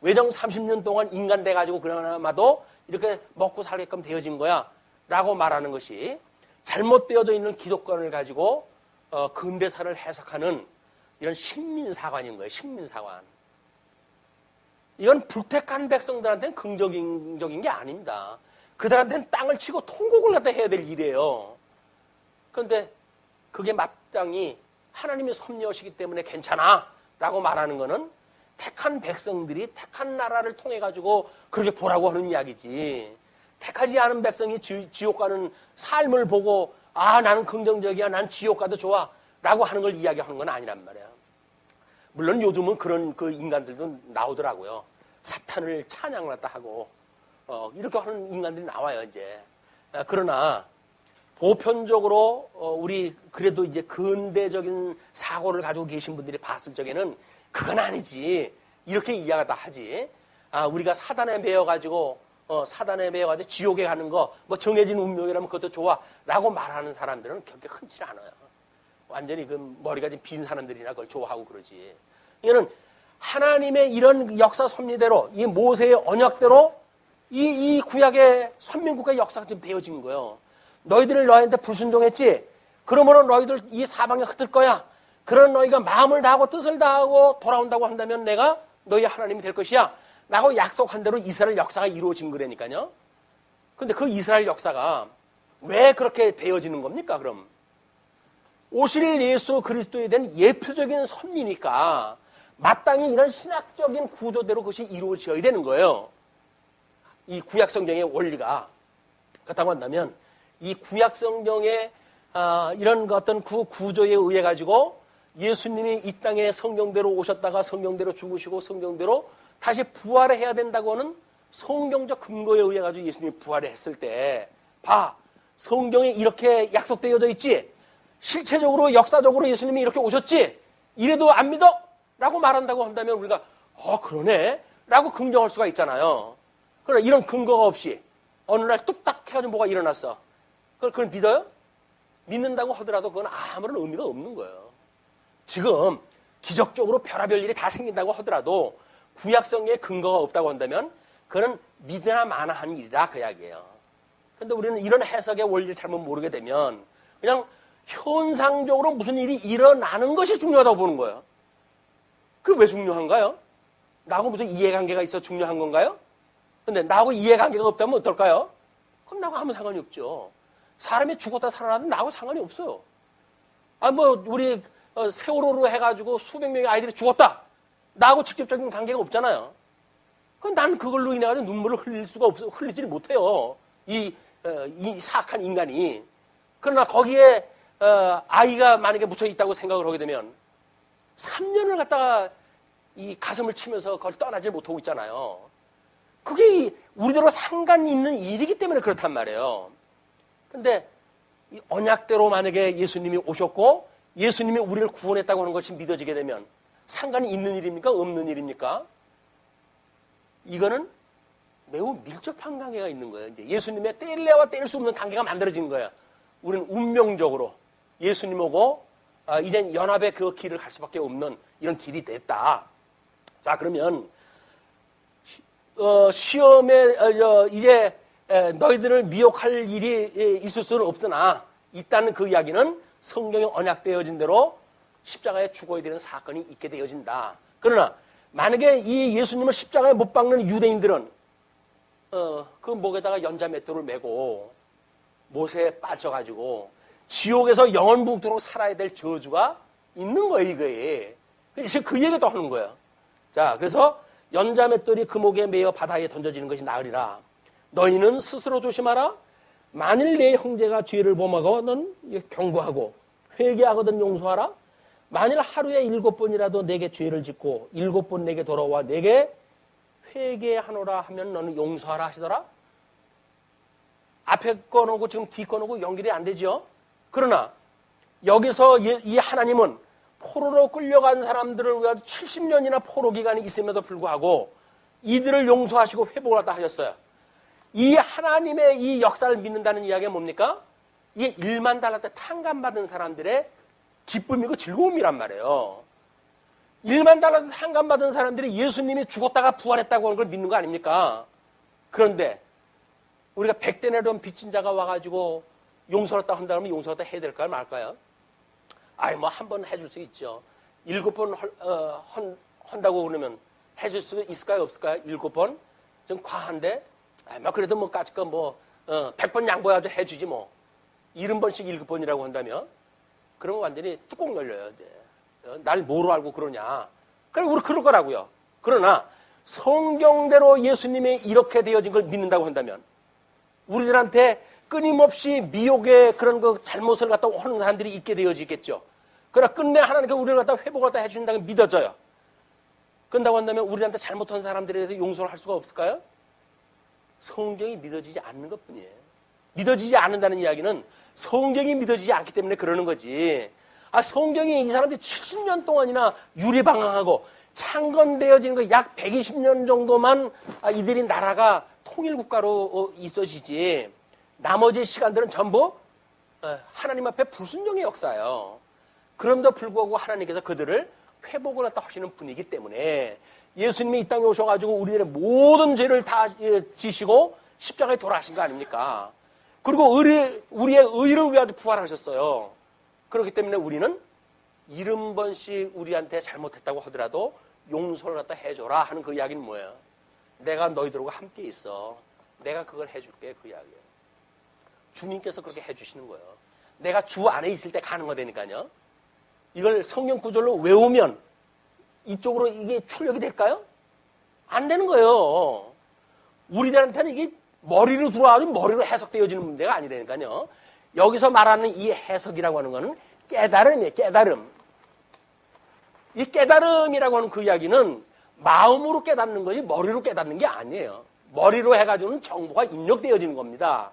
외정 30년 동안 인간 돼가지고 그나마도 이렇게 먹고 살게끔 되어진 거야 라고 말하는 것이 잘못되어져 있는 기독관을 가지고 근대사를 해석하는 이런 식민사관인 거예요. 식민사관. 이건 불택한 백성들한테는 긍정적인 게 아닙니다. 그들한테는 땅을 치고 통곡을 갖다 해야 될 일이에요. 그런데 그게 마땅히 하나님이 섭리하시기 때문에 괜찮아 라고 말하는 거는 택한 백성들이 택한 나라를 통해 가지고 그렇게 보라고 하는 이야기지, 택하지 않은 백성이 지옥 가는 삶을 보고 나는 긍정적이야, 난 지옥 가도 좋아 라고 하는 걸 이야기하는 건 아니란 말이야. 물론 요즘은 그런 그 인간들도 나오더라고요. 사탄을 찬양을 하고 이렇게 하는 인간들이 나와요 이제. 그러나 보편적으로 우리 그래도 이제 근대적인 사고를 가지고 계신 분들이 봤을 적에는 그건 아니지 이렇게 이야기다 하지. 우리가 사단에 매여가지고 지옥에 가는 거 뭐 정해진 운명이라면 그것도 좋아라고 말하는 사람들은 그렇게 흔치 않아요. 완전히 그 머리가 좀 빈 사람들이나 그걸 좋아하고 그러지. 이거는 하나님의 이런 역사 섭리대로 이 모세의 언약대로 이 구약의 선민국가의 역사가 지금 되어진 거예요. 너희들을 너희한테 불순종했지? 그러므로 너희들 이 사방에 흩을 거야. 그런 너희가 마음을 다하고 뜻을 다하고 돌아온다고 한다면 내가 너희 하나님이 될 것이야 라고 약속한 대로 이스라엘 역사가 이루어진 거라니까요. 근데 그 이스라엘 역사가 왜 그렇게 되어지는 겁니까? 그럼 오실 예수 그리스도에 대한 예표적인 섭리니까 마땅히 이런 신학적인 구조대로 그것이 이루어져야 되는 거예요. 이 구약 성경의 원리가 그렇다고 한다면 이 구약 성경의 이런 어떤 그 구조에 의해 가지고 예수님이 이 땅에 성경대로 오셨다가 성경대로 죽으시고 성경대로 다시 부활을 해야 된다고 하는 성경적 근거에 의해 가지고 예수님이 부활을 했을 때 성경에 이렇게 약속되어져 있지? 실체적으로 역사적으로 예수님이 이렇게 오셨지? 이래도 안 믿어? 라고 말한다고 한다면 우리가 그러네? 라고 긍정할 수가 있잖아요. 그러나 이런 근거가 없이 어느 날 뚝딱 해가지고 뭐가 일어났어. 그걸 믿어요? 믿는다고 하더라도 그건 아무런 의미가 없는 거예요. 지금 기적적으로 별의별 일이 다 생긴다고 하더라도 구약성경에 근거가 없다고 한다면 그건 믿으나 마나 한 일이다 그 이야기예요. 그런데 우리는 이런 해석의 원리를 잘못 모르게 되면 그냥 현상적으로 무슨 일이 일어나는 것이 중요하다고 보는 거예요. 그게 왜 중요한가요? 나하고 무슨 이해관계가 있어 중요한 건가요? 근데 나하고 이해관계가 없다면 어떨까요? 그럼 나하고 아무 상관이 없죠. 사람이 죽었다 살아나도 나하고 상관이 없어요. 우리 세월호로 해가지고 수백 명의 아이들이 죽었다. 나하고 직접적인 관계가 없잖아요. 그럼 난 그걸로 인해서 눈물을 흘리지 못해요. 이 사악한 인간이. 그러나 거기에 아이가 만약에 묻혀 있다고 생각을 하게 되면 3년을 갖다가 이 가슴을 치면서 그걸 떠나지 못하고 있잖아요. 그게 우리대로 상관 있는 일이기 때문에 그렇단 말이에요. 근데 이 언약대로 만약에 예수님이 오셨고 예수님이 우리를 구원했다고 하는 것이 믿어지게 되면 상관이 있는 일입니까? 없는 일입니까? 이거는 매우 밀접한 관계가 있는 거예요. 이제 예수님의 뗄래야 뗄 수 없는 관계가 만들어진 거예요. 우리는 운명적으로 예수님하고 이젠 연합의 그 길을 갈 수밖에 없는 이런 길이 됐다. 자, 그러면 시험에 이제 너희들을 미혹할 일이 있을 수는 없으나 있다는 그 이야기는 성경에 언약되어진 대로 십자가에 죽어야 되는 사건이 있게 되어진다. 그러나 만약에 이 예수님을 십자가에 못 박는 유대인들은 그 목에다가 연자맷돌을 메고 못에 빠져가지고 지옥에서 영원붕토록 살아야 될 저주가 있는 거예요, 이거에. 지금 그 얘기도 하는 거예요. 자, 그래서 연자맷돌이 그 목에 매어 바다에 던져지는 것이 나으리라. 너희는 스스로 조심하라. 만일 내 형제가 죄를 범하거든 경고하고 회개하거든 용서하라. 만일 하루에 7번이라도 내게 죄를 짓고 7번 내게 돌아와 내게 회개하노라 하면 너는 용서하라 하시더라. 앞에 거놓고 지금 뒤 거놓고 연결이 안 되죠. 그러나 여기서 이 하나님은 포로로 끌려간 사람들을 위하여 70년이나 포로 기간이 있음에도 불구하고 이들을 용서하시고 회복을 하다 하셨어요. 이 하나님의 이 역사를 믿는다는 이야기가 뭡니까? 이게 1만 달러 때 탕감받은 사람들의 기쁨이고 즐거움이란 말이에요. 1만 달러 때 탕감받은 사람들이 예수님이 죽었다가 부활했다고 하는 걸 믿는 거 아닙니까? 그런데 우리가 100대 내려온 빚진 자가 와가지고 용서했다 한다 그러면 용서했다 해야 될까요? 말까요? 아이, 뭐, 한 번 해줄 수 있죠. 7번 한다고 그러면 해줄 수 있을까요? 없을까요? 7번? 좀 과한데? 아이, 뭐, 그래도 뭐, 까짓거 뭐, 100번 양보해가지고 해주지 뭐. 70번씩 7번이라고 한다면? 그러면 완전히 뚜껑 열려요. 날 뭐로 알고 그러냐. 그럼 우리 그럴 거라고요. 그러나 성경대로 예수님이 이렇게 되어진 걸 믿는다고 한다면 우리들한테 끊임없이 미혹의 그런 그 잘못을 갖다 하는 사람들이 있게 되어지겠죠. 그러나 끝내 하나님께 우리를 갖다 회복을 갖다 해준다는 게 믿어져요. 그런다고 한다면 우리한테 잘못한 사람들에 대해서 용서를 할 수가 없을까요? 성경이 믿어지지 않는 것뿐이에요. 믿어지지 않는다는 이야기는 성경이 믿어지지 않기 때문에 그러는 거지. 성경이 이 사람들이 70년 동안이나 유리방황하고 창건되어지는 거 약 120년 정도만 이들이 나라가 통일국가로 있어지지 나머지 시간들은 전부 하나님 앞에 불순종의 역사예요. 그럼에도 불구하고 하나님께서 그들을 회복을 갖다 하시는 분이기 때문에 예수님이 이 땅에 오셔가지고 우리들의 모든 죄를 다 지시고 십자가에 돌아가신 거 아닙니까? 그리고 우리의 의를 위하여 부활하셨어요. 그렇기 때문에 우리는 70번씩 우리한테 잘못했다고 하더라도 용서를 갖다 해줘라 하는 그 이야기는 뭐예요? 내가 너희들과 함께 있어. 내가 그걸 해줄게, 그 이야기예요. 주님께서 그렇게 해주시는 거예요. 내가 주 안에 있을 때 가능하다니까요. 이걸 성경 구절로 외우면 이쪽으로 이게 출력이 될까요? 안 되는 거예요. 우리들한테는 이게 머리로 들어와가지고 머리로 해석되어지는 문제가 아니라니까요. 여기서 말하는 이 해석이라고 하는 거는 깨달음이에요, 깨달음. 이 깨달음이라고 하는 그 이야기는 마음으로 깨닫는 거지 머리로 깨닫는 게 아니에요. 머리로 해가지고는 정보가 입력되어지는 겁니다.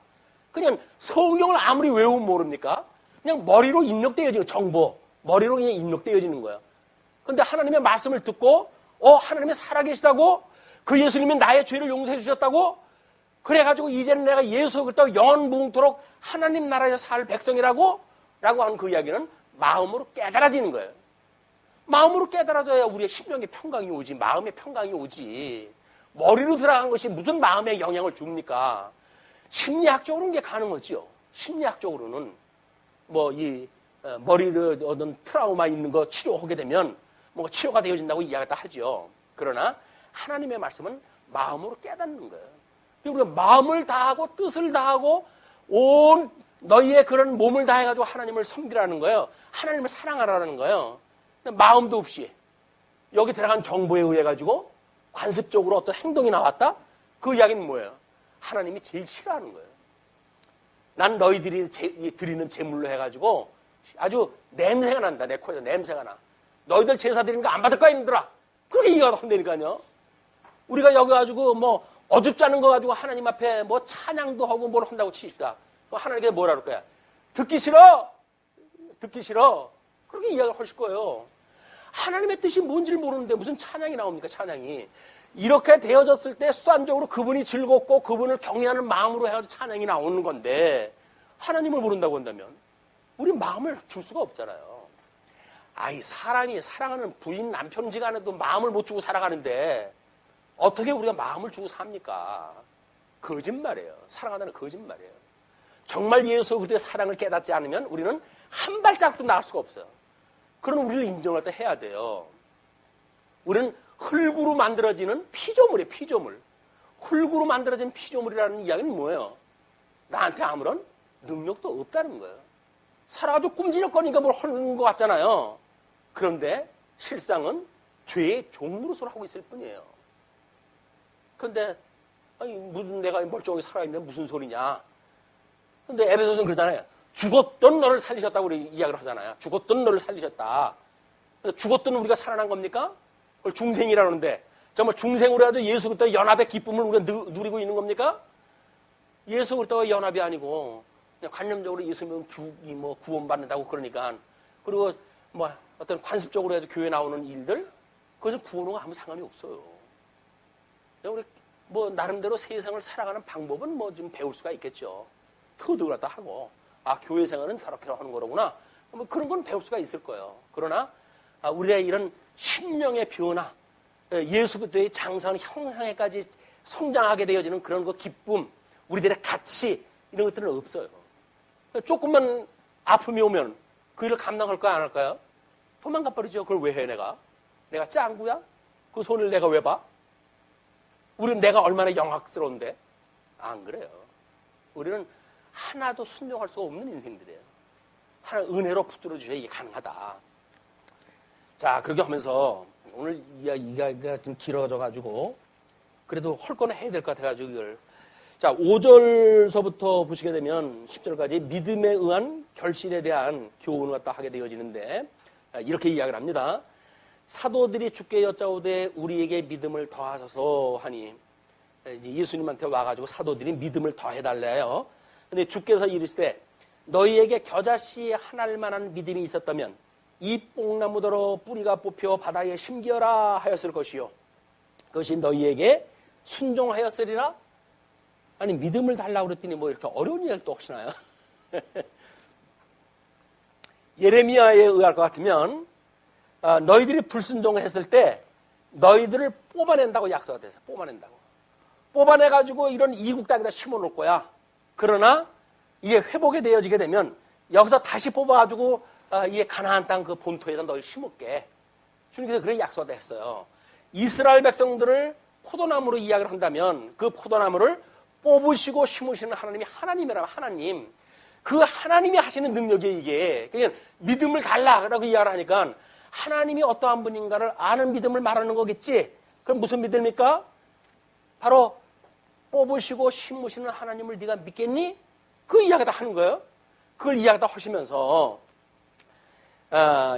그냥 성경을 아무리 외우면 모릅니까? 그냥 머리로 입력되어지는 정보, 머리로 그냥 입력되어지는 거예요. 그런데 하나님의 말씀을 듣고 하나님이 살아계시다고? 그 예수님이 나의 죄를 용서해 주셨다고? 그래가지고 이제는 내가 예수 그리스도 영원무궁토록 하나님 나라에서 살 백성이라고? 라고 하는 그 이야기는 마음으로 깨달아지는 거예요. 마음으로 깨달아져야 우리의 심령의 평강이 오지, 마음의 평강이 오지. 머리로 들어간 것이 무슨 마음에 영향을 줍니까? 심리학적으로는 게 가능하지요. 심리학적으로는 머리를 얻은 트라우마 있는 거 치료하게 되면 뭔가 치료가 되어진다고 이야기를 하죠. 그러나 하나님의 말씀은 마음으로 깨닫는 거예요. 우리가 마음을 다하고 뜻을 다하고 온 너희의 그런 몸을 다해가지고 하나님을 섬기라는 거예요. 하나님을 사랑하라는 거예요. 마음도 없이 여기 들어간 정보에 의해 가지고 관습적으로 어떤 행동이 나왔다? 그 이야기는 뭐예요? 하나님이 제일 싫어하는 거예요. 난 너희들이 드리는 제물로 해가지고 아주 냄새가 난다. 내 코에서 냄새가 나. 너희들 제사 드리는 거 안 받을 거야, 이놈들아. 그렇게 이해가 한다니까요. 우리가 여기 가지고 어줍지 않은 거 가지고 하나님 앞에 찬양도 하고 뭘 한다고 칩시다. 하나님께 뭐라 그럴 거야? 듣기 싫어! 듣기 싫어! 그렇게 이야기를 하실 거예요. 하나님의 뜻이 뭔지를 모르는데 무슨 찬양이 나옵니까, 찬양이. 이렇게 되어졌을 때 수단적으로 그분이 즐겁고 그분을 경외하는 마음으로 해가지고 찬양이 나오는 건데 하나님을 모른다고 한다면 우리 마음을 줄 수가 없잖아요. 사람이 사랑하는 부인, 남편지간에도 마음을 못 주고 살아가는데 어떻게 우리가 마음을 주고 삽니까? 거짓말이에요. 사랑한다는 거짓말이에요. 정말 예수 그리스도의 사랑을 깨닫지 않으면 우리는 한 발짝도 나갈 수가 없어요. 그럼 우리를 인정할 때 해야 돼요. 우리는 흙으로 만들어지는 피조물이에요. 피조물. 흙으로 만들어진 피조물이라는 이야기는 뭐예요? 나한테 아무런 능력도 없다는 거예요. 살아가지고 꿈지럭거리니까 뭘 하는 것 같잖아요. 그런데 실상은 죄의 종노릇을 하고 있을 뿐이에요. 그런데 아니 무슨 내가 멀쩡하게 살아있는데 무슨 소리냐. 근데 에베소서는 그러잖아요. 죽었던 너를 살리셨다고 우리 이야기를 하잖아요. 죽었던 너를 살리셨다. 죽었던 우리가 살아난 겁니까? 그걸 중생이라는데 정말 중생으로 해도 예수 그리스도의 연합의 기쁨을 우리가 누리고 있는 겁니까? 예수 그리스도와 연합이 아니고 그냥 관념적으로 예수 믿으면 구원받는다고 그러니까 그리고 뭐 어떤 관습적으로 해서 교회 나오는 일들 그것은 구원과 아무 상관이 없어요. 우리 뭐 나름대로 세상을 살아가는 방법은 뭐 좀 배울 수가 있겠죠. 터득을 갖다 하고 교회 생활은 저렇게 하는 거로구나. 뭐 그런 건 배울 수가 있을 거예요. 그러나 우리의 이런 심령의 변화, 예수 그리스도의 장성한 형상에까지 성장하게 되어지는 그런 거 기쁨, 우리들의 가치 이런 것들은 없어요. 조금만 아픔이 오면 그 일을 감당할까요? 안 할까요? 도망가 버리죠. 그걸 왜 해 내가? 내가 짱구야? 그 손을 내가 왜 봐? 우리는 내가 얼마나 영악스러운데? 안 그래요. 우리는 하나도 순종할 수가 없는 인생들이에요. 하나 은혜로 붙들어 주셔야 이게 가능하다. 자, 그렇게 하면서 오늘 이야기가 좀 길어져가지고 그래도 할 거는 해야 될 것 같아가지고 이걸. 자, 5절서부터 보시게 되면 10절까지 믿음에 의한 결실에 대한 교훈을 갖다 하게 되어지는데 이렇게 이야기를 합니다. 사도들이 주께 여짜오되 우리에게 믿음을 더하소서 하니 예수님한테 와가지고 사도들이 믿음을 더해달래요. 근데 주께서 이르시되 너희에게 겨자씨 하나일 만한 믿음이 있었다면 이 뽕나무더러 뿌리가 뽑혀 바다에 심기어라 하였을 것이요 그것이 너희에게 순종하였으리라. 아니 믿음을 달라고 그랬더니 뭐 이렇게 어려운 이야기를 또 하시나요? 예레미야에 의할 것 같으면 너희들이 불순종했을 때 너희들을 뽑아낸다고 약속이 됐어요. 뽑아내가지고 이런 이국 땅에다 심어놓을 거야. 그러나 이게 회복이 되어지게 되면 여기서 다시 뽑아가지고 이게 가나안 땅 그 본토에다 너희를 심을게. 주님께서 그런 약속을 했어요. 이스라엘 백성들을 포도나무로 이야기를 한다면 그 포도나무를 뽑으시고 심으시는 하나님이 하나님이라면 하나님. 그 하나님이 하시는 능력이 이게. 그냥 믿음을 달라고 이야기를 하니까 하나님이 어떠한 분인가를 아는 믿음을 말하는 거겠지. 그럼 무슨 믿음입니까? 바로 뽑으시고 심으시는 하나님을 네가 믿겠니? 그 이야기다 하는 거예요. 그걸 이야기다 하시면서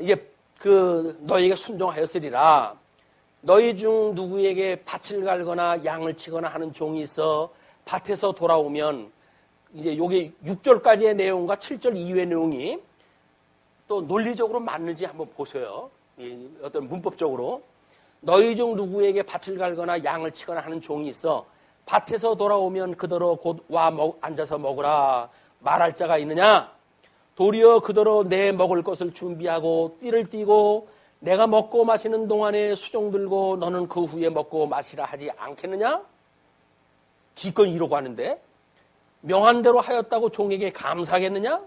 이게 그 너희에게 순종하였으리라. 너희 중 누구에게 밭을 갈거나 양을 치거나 하는 종이 있어 밭에서 돌아오면 이제 요게 6절까지의 내용과 7절 이후의 내용이 또 논리적으로 맞는지 한번 보세요. 어떤 문법적으로 너희 중 누구에게 밭을 갈거나 양을 치거나 하는 종이 있어 밭에서 돌아오면 그더러 곧 와 앉아서 먹으라 말할 자가 있느냐? 도리어 그더러 내 먹을 것을 준비하고 띠를 띠고 내가 먹고 마시는 동안에 수종 들고 너는 그 후에 먹고 마시라 하지 않겠느냐? 기꺼이 이러고 하는데 명한 대로 하였다고 종에게 감사하겠느냐?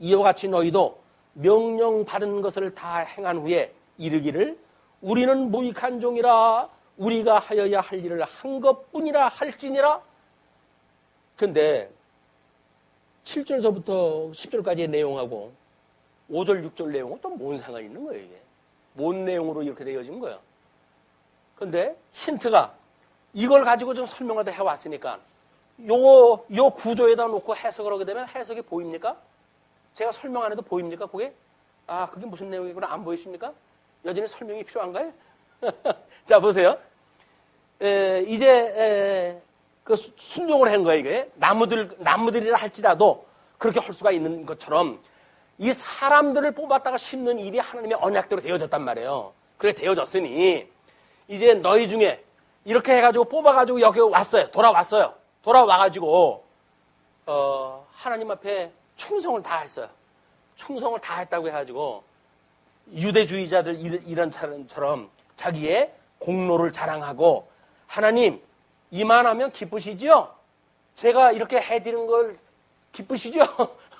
이와 같이 너희도 명령받은 것을 다 행한 후에 이르기를 우리는 무익한 종이라 우리가 하여야 할 일을 한 것뿐이라 할지니라. 근데 7절서부터 10절까지의 내용하고 5절, 6절 내용은 또 뭔 상관이 있는 거예요, 이게? 뭔 내용으로 이렇게 되어진 거예요? 근데 힌트가 이걸 가지고 좀 설명을 해왔으니까 요 구조에다 놓고 해석을 하게 되면 해석이 보입니까? 제가 설명 안 해도 보입니까? 그게? 그게 무슨 내용이구나 안 보이십니까? 여전히 설명이 필요한가요? 자, 보세요. 이제 그 순종을 한 거예요, 이게. 나무들이라 할지라도 그렇게 할 수가 있는 것처럼 이 사람들을 뽑았다가 심는 일이 하나님의 언약대로 되어졌단 말이에요. 그렇게 되어졌으니 이제 너희 중에 이렇게 해가지고 뽑아가지고 여기 왔어요. 돌아와가지고 하나님 앞에 충성을 다 했어요. 충성을 다 했다고 해가지고 유대주의자들 이런 사람처럼 자기의 공로를 자랑하고 하나님 이만하면 기쁘시지요? 제가 이렇게 해드리는 걸 기쁘시죠?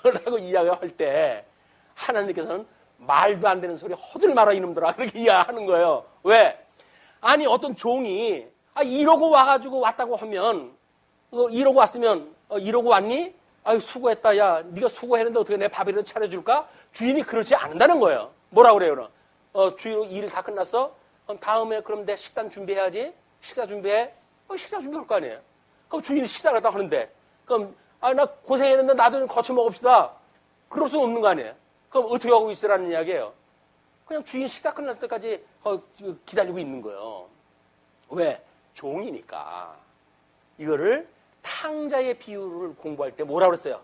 라고 이야기할 때 하나님께서는 말도 안 되는 소리 허들 말아 이놈들아 그렇게 이야기하는 거예요. 왜? 아니 어떤 종이 이러고 와가지고 왔다고 하면 이러고 왔으면 이러고 왔니? 아유 수고했다. 야 네가 수고했는데 어떻게 내 밥이라도 차려줄까? 주인이 그렇지 않는다는 거예요. 뭐라 그래요? 주인 일 다 끝났어? 그럼 다음에 그럼 내 식단 준비해야지. 식사 준비해. 식사 준비할 거 아니에요. 그럼 주인이 식사를 하다 하는데 그럼 나 고생했는데 나도 좀 거쳐 먹읍시다. 그럴 수 없는 거 아니에요. 그럼 어떻게 하고 있으라는 이야기예요. 그냥 주인 식사 끝날 때까지 기다리고 있는 거예요. 왜? 종이니까. 이거를 탕자의 비유를 공부할 때 뭐라고 그랬어요?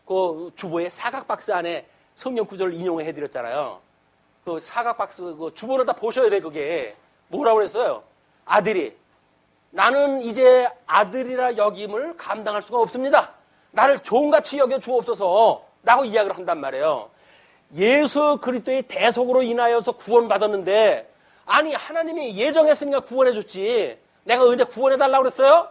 그 주보의 사각박스 안에 성경 구절을 인용해 드렸잖아요. 그 사각박스 그 주보를 다 보셔야 돼. 그게 뭐라고 그랬어요? 아들이 나는 이제 아들이라 여김을 감당할 수가 없습니다. 나를 종같이 여겨 주옵소서 라고 이야기를 한단 말이에요. 예수 그리스도의 대속으로 인하여서 구원받았는데 아니 하나님이 예정했으니까 구원해줬지 내가 언제 구원해달라고 그랬어요?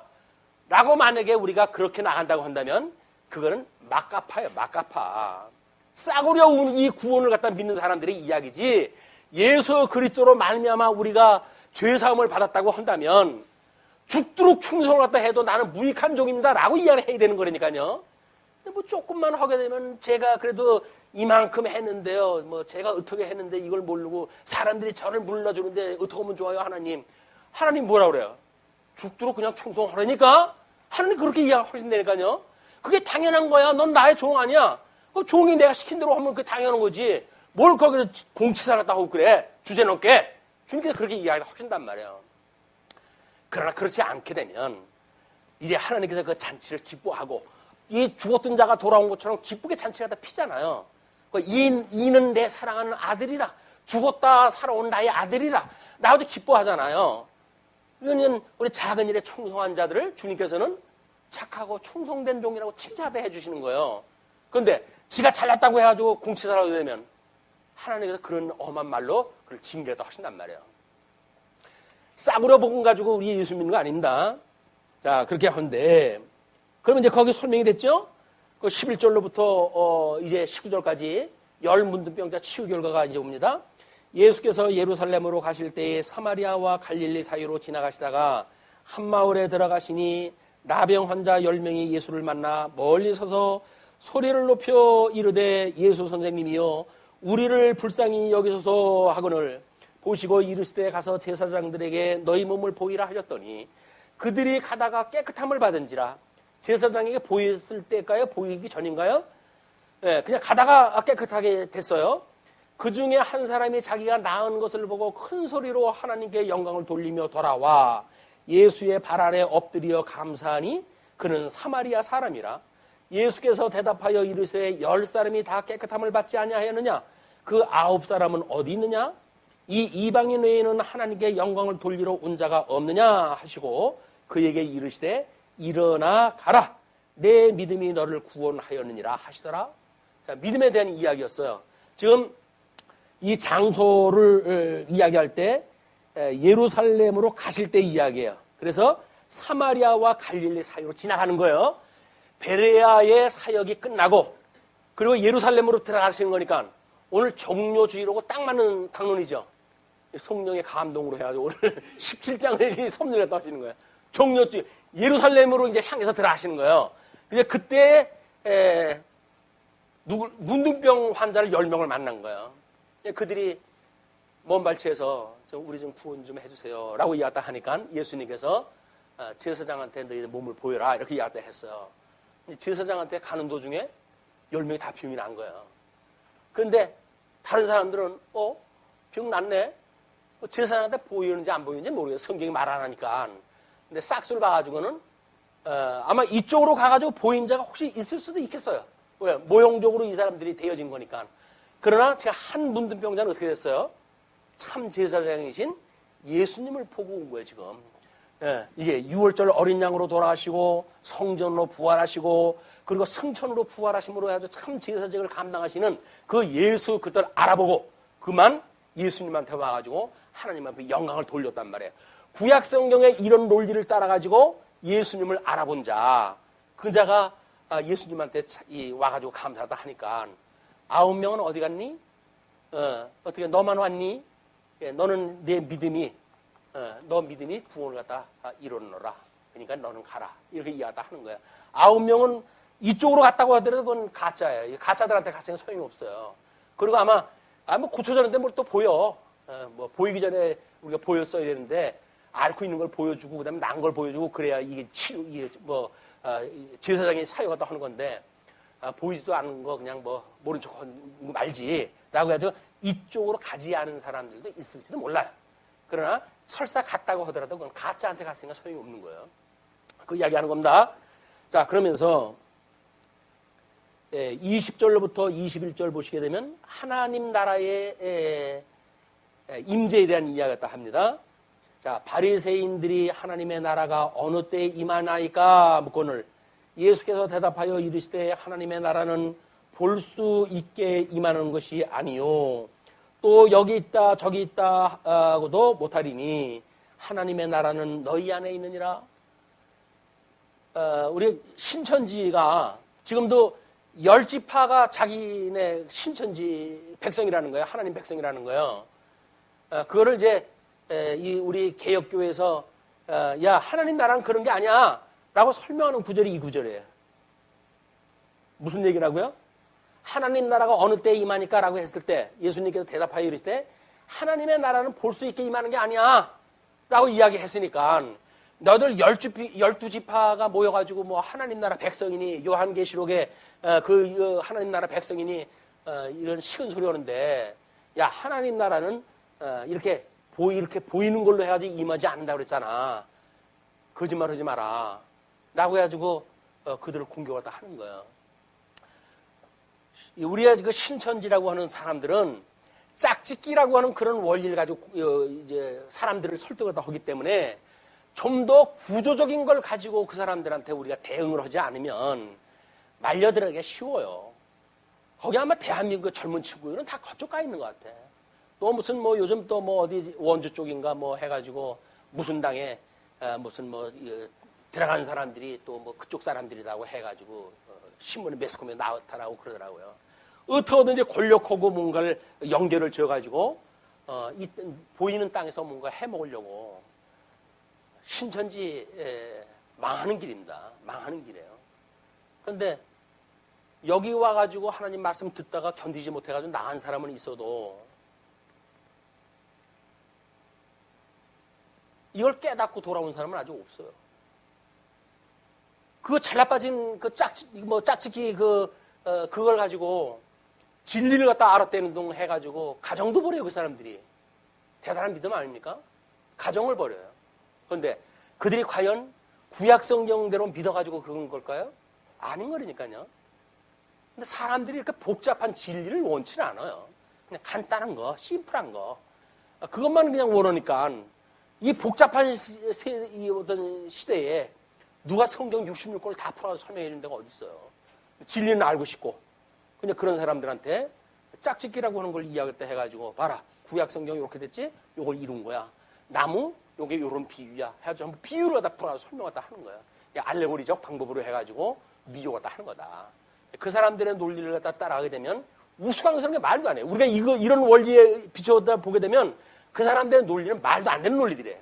라고 만약에 우리가 그렇게 나간다고 한다면 그거는 막가파예요. 막가파. 싸구려 이 구원을 갖다 믿는 사람들의 이야기지 예수 그리스도로 말미암아 우리가 죄사함을 받았다고 한다면 죽도록 충성을 갖다 해도 나는 무익한 종입니다 라고 이야기를 해야 되는 거라니까요. 뭐 조금만 하게 되면 제가 그래도 이만큼 했는데요. 뭐 제가 어떻게 했는데 이걸 모르고 사람들이 저를 불러주는데 어떻게 하면 좋아요 하나님. 하나님 뭐라 그래요? 죽도록 그냥 충성하라니까? 하나님 그렇게 이야기하신다니까요. 그게 당연한 거야. 넌 나의 종 아니야. 그 종이 내가 시킨 대로 하면 그게 당연한 거지. 뭘 거기서 공치사 갖다 하고 그래. 주제 넘게. 주님께서 그렇게 이야기를 하신단 말이에요. 그러나 그렇지 않게 되면 이제 하나님께서 그 잔치를 기뻐하고 이 죽었던 자가 돌아온 것처럼 기쁘게 잔치를 갖다 피잖아요. 이는 내 사랑하는 아들이라. 죽었다 살아온 나의 아들이라. 나도 기뻐하잖아요. 이거는 우리 작은 일에 충성한 자들을 주님께서는 착하고 충성된 종이라고 칭찬하다 해주시는 거예요. 그런데 지가 잘났다고 해가지고 공치사라고 되면 하나님께서 그런 엄한 말로 그걸 징계를 하신단 말이에요. 싸구려 복음 가지고 우리 예수 믿는 거 아닙니다. 자, 그렇게 하는데 그러면 이제 거기 설명이 됐죠? 그 11절로부터 이제 19절까지 열 문둥병자 치유 결과가 이제 옵니다. 예수께서 예루살렘으로 가실 때에 사마리아와 갈릴리 사이로 지나가시다가 한 마을에 들어가시니 나병 환자 10명이 예수를 만나 멀리 서서 소리를 높여 이르되 예수 선생님이여 우리를 불쌍히 여기소서 하거늘 보시고 이르시되 가서 제사장들에게 너희 몸을 보이라 하셨더니 그들이 가다가 깨끗함을 받은지라. 제사장에게 보였을 때일까요? 보이기 전인가요? 네, 그냥 가다가 깨끗하게 됐어요. 그 중에 한 사람이 자기가 나은 것을 보고 큰 소리로 하나님께 영광을 돌리며 돌아와 예수의 발 아래 엎드려 감사하니 그는 사마리아 사람이라. 예수께서 대답하여 이르시되 10사람이 다 깨끗함을 받지 아니하였느냐? 그 9사람은 어디 있느냐? 이 이방인 외에는 하나님께 영광을 돌리러 온 자가 없느냐 하시고 그에게 이르시되 일어나 가라. 내 믿음이 너를 구원하였느니라 하시더라. 자, 믿음에 대한 이야기였어요. 지금 이 장소를 이야기할 때 예루살렘으로 가실 때 이야기예요. 그래서 사마리아와 갈릴리 사이로 지나가는 거예요. 베레아의 사역이 끝나고 그리고 예루살렘으로 들어가시는 거니까 오늘 종료주의라고 딱 맞는 당론이죠. 성령의 감동으로 해가지고 오늘 17장을 섭리했다 하시는 거예요. 종료주의. 예루살렘으로 이제 향해서 들어가시는 거예요. 이제 그때 문둥병 환자를 10명을 만난 거예요. 그들이 먼 발치에서 우리 좀 구원 좀 해주세요 라고 이야기했다 하니까 예수님께서 제사장한테 너희들 몸을 보여라 이렇게 이야기했다 했어요. 제사장한테 가는 도중에 10명이 다 병이 난 거예요. 그런데 다른 사람들은 병 났네. 제사장한테 보이는지 안 보이는지 모르겠어요. 성경이 말 안 하니까. 근데 싹수를 봐가지고는 아마 이쪽으로 가가지고 보인 자가 혹시 있을 수도 있겠어요. 왜? 모형적으로 이 사람들이 되어진 거니까. 그러나 제가 한 문둥병자는 어떻게 됐어요? 참 제사장이신 예수님을 보고 온 거예요, 지금. 이게 6월절 어린 양으로 돌아가시고 성전으로 부활하시고 그리고 승천으로 부활하심으로 해서 참 제사직을 감당하시는 그 예수 그들 알아보고 그만 예수님한테 와가지고 하나님 앞에 영광을 돌렸단 말이에요. 구약 성경에 이런 논리를 따라가지고 예수님을 알아본 자, 그 자가 예수님한테 와가지고 감사하다 하니까 9명은 어디 갔니? 어떻게 너만 왔니? 예, 너는 내 믿음이 너 믿음이 구원을 갖다 이루노라. 그러니까 너는 가라. 이렇게 이야기하다 하는 거야. 9명은 이쪽으로 갔다고 하더라도 그건 가짜예요. 가짜들한테 갔으니 소용이 없어요. 그리고 아마 고쳐졌는데 뭘 또 보여. 뭐 보이기 전에 우리가 보였어야 되는데 앓고 있는 걸 보여주고 그다음에 난 걸 보여주고 그래야 이게 제사장이 사유하다 하는 건데 보이지도 않은 거 그냥 뭐 모른 척 말지라고 해도 이쪽으로 가지 않은 사람들도 있을지도 몰라요. 그러나 설사 갔다고 하더라도 그건 가짜한테 갔으니까 소용이 없는 거예요. 그 이야기하는 겁니다. 자, 그러면서 20절로부터 21절 보시게 되면 하나님 나라의 임재에 대한 이야기가 합니다. 자, 바리새인들이 하나님의 나라가 어느 때에 임하나이까 묻거늘 예수께서 대답하여 이르시되 하나님의 나라는 볼 수 있게 임하는 것이 아니요 또 여기 있다 저기 있다 하고도 못하리니 하나님의 나라는 너희 안에 있느니라. 우리 신천지가 지금도 10지파가 자기네 신천지 백성이라는 거예요. 하나님 백성이라는 거예요. 그거를 이제 우리 개혁교회에서 야 하나님 나라는 그런 게 아니야 라고 설명하는 구절이 이 구절이에요. 무슨 얘기라고요? 하나님 나라가 어느 때에 임하니까 라고 했을 때 예수님께서 대답하여 이르시되 하나님의 나라는 볼 수 있게 임하는 게 아니야 라고 이야기했으니까 너들 12지파가 모여가지고 뭐 하나님 나라 백성이니 요한계시록에 그 하나님 나라 백성이니 이런 식은 소리 하는데 야 하나님 나라는 이렇게 보이는 걸로 해가지고 임하지 않는다고 그랬잖아. 거짓말 하지 마라 라고 해가지고 그들을 공격하다 하는 거예요. 우리가 그 신천지라고 하는 사람들은 짝짓기라고 하는 그런 원리를 가지고 이제 사람들을 설득하다 하기 때문에 좀 더 구조적인 걸 가지고 그 사람들한테 우리가 대응을 하지 않으면 말려들어가기가 쉬워요. 거기 아마 대한민국 젊은 친구들은 다 그쪽 가 있는 것 같아. 또 무슨 뭐 요즘 또 뭐 어디 원주 쪽인가 뭐 해가지고 무슨 당에 무슨 뭐 들어간 사람들이 또 뭐 그쪽 사람들이라고 해가지고 신문에 매스컴에 나타나고 그러더라고요. 어떻게든지 권력하고 뭔가를 연결을 지어가지고 이 보이는 땅에서 뭔가 해먹으려고 신천지 망하는 길입니다. 망하는 길이에요. 그런데 여기 와가지고 하나님 말씀 듣다가 견디지 못해가지고 나간 사람은 있어도 이걸 깨닫고 돌아온 사람은 아직 없어요. 그거 잘나빠진 그 짝짓기 그걸 가지고 진리를 갖다 알아떼는 동 해가지고 가정도 버려요. 그 사람들이. 대단한 믿음 아닙니까? 가정을 버려요. 그런데 그들이 과연 구약 성경대로 믿어가지고 그런 걸까요? 아닌 거라니까요. 근데 사람들이 이렇게 복잡한 진리를 원치는 않아요. 그냥 간단한 거, 심플한 거. 그것만 그냥 원하니까 이 복잡한 이 어떤 시대에 누가 성경 66권을 다 풀어서 설명해 주는 데가 어디 있어요. 진리는 알고 싶고. 그냥 그런 사람들한테 짝짓기라고 하는 걸 이야기했다 해가지고 봐라. 구약 성경이 이렇게 됐지? 요걸 이룬 거야. 나무? 요게 요런 비유야. 해가지고 한번 비유를 갖다 풀어서 설명하다 하는 거야. 알레고리적 방법으로 해가지고 미혹하다 하는 거다. 그 사람들의 논리를 갖다 따라가게 되면 우스꽝스러운 게 말도 안 해. 우리가 이런 원리에 비춰다 보게 되면 그 사람들의 논리는 말도 안 되는 논리들이에요.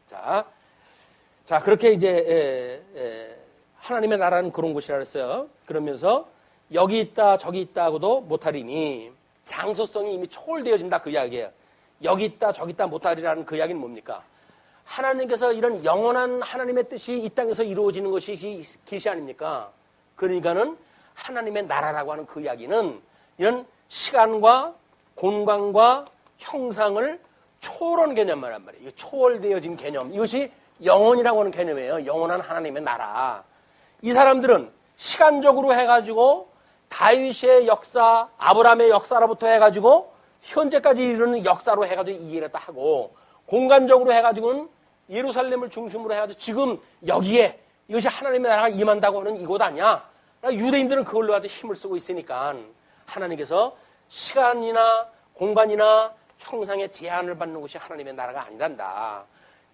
자, 그렇게 이제, 하나님의 나라는 그런 곳이라 그랬어요. 그러면서 여기 있다, 저기 있다 하고도 못하리니 장소성이 이미 초월되어진다 그 이야기예요. 여기 있다, 저기 있다 못하리라는 그 이야기는 뭡니까? 하나님께서 이런 영원한 하나님의 뜻이 이 땅에서 이루어지는 것이 계시 아닙니까? 그러니까는 하나님의 나라라고 하는 그 이야기는 이런 시간과 공간과 형상을 초월한 개념이란 말이에요. 초월되어진 개념. 이것이 영원이라고 하는 개념이에요. 영원한 하나님의 나라. 이 사람들은 시간적으로 해가지고 다윗의 역사, 아브라함의 역사로부터 해가지고 현재까지 이르는 역사로 해가지고 이해를 다 하고 공간적으로 해가지고는 예루살렘을 중심으로 해가지고 지금 여기에 이것이 하나님의 나라가 임한다고 하는 이곳 아니야. 유대인들은 그걸로 가지고 힘을 쓰고 있으니까 하나님께서 시간이나 공간이나 형상의 제한을 받는 것이 하나님의 나라가 아니란다.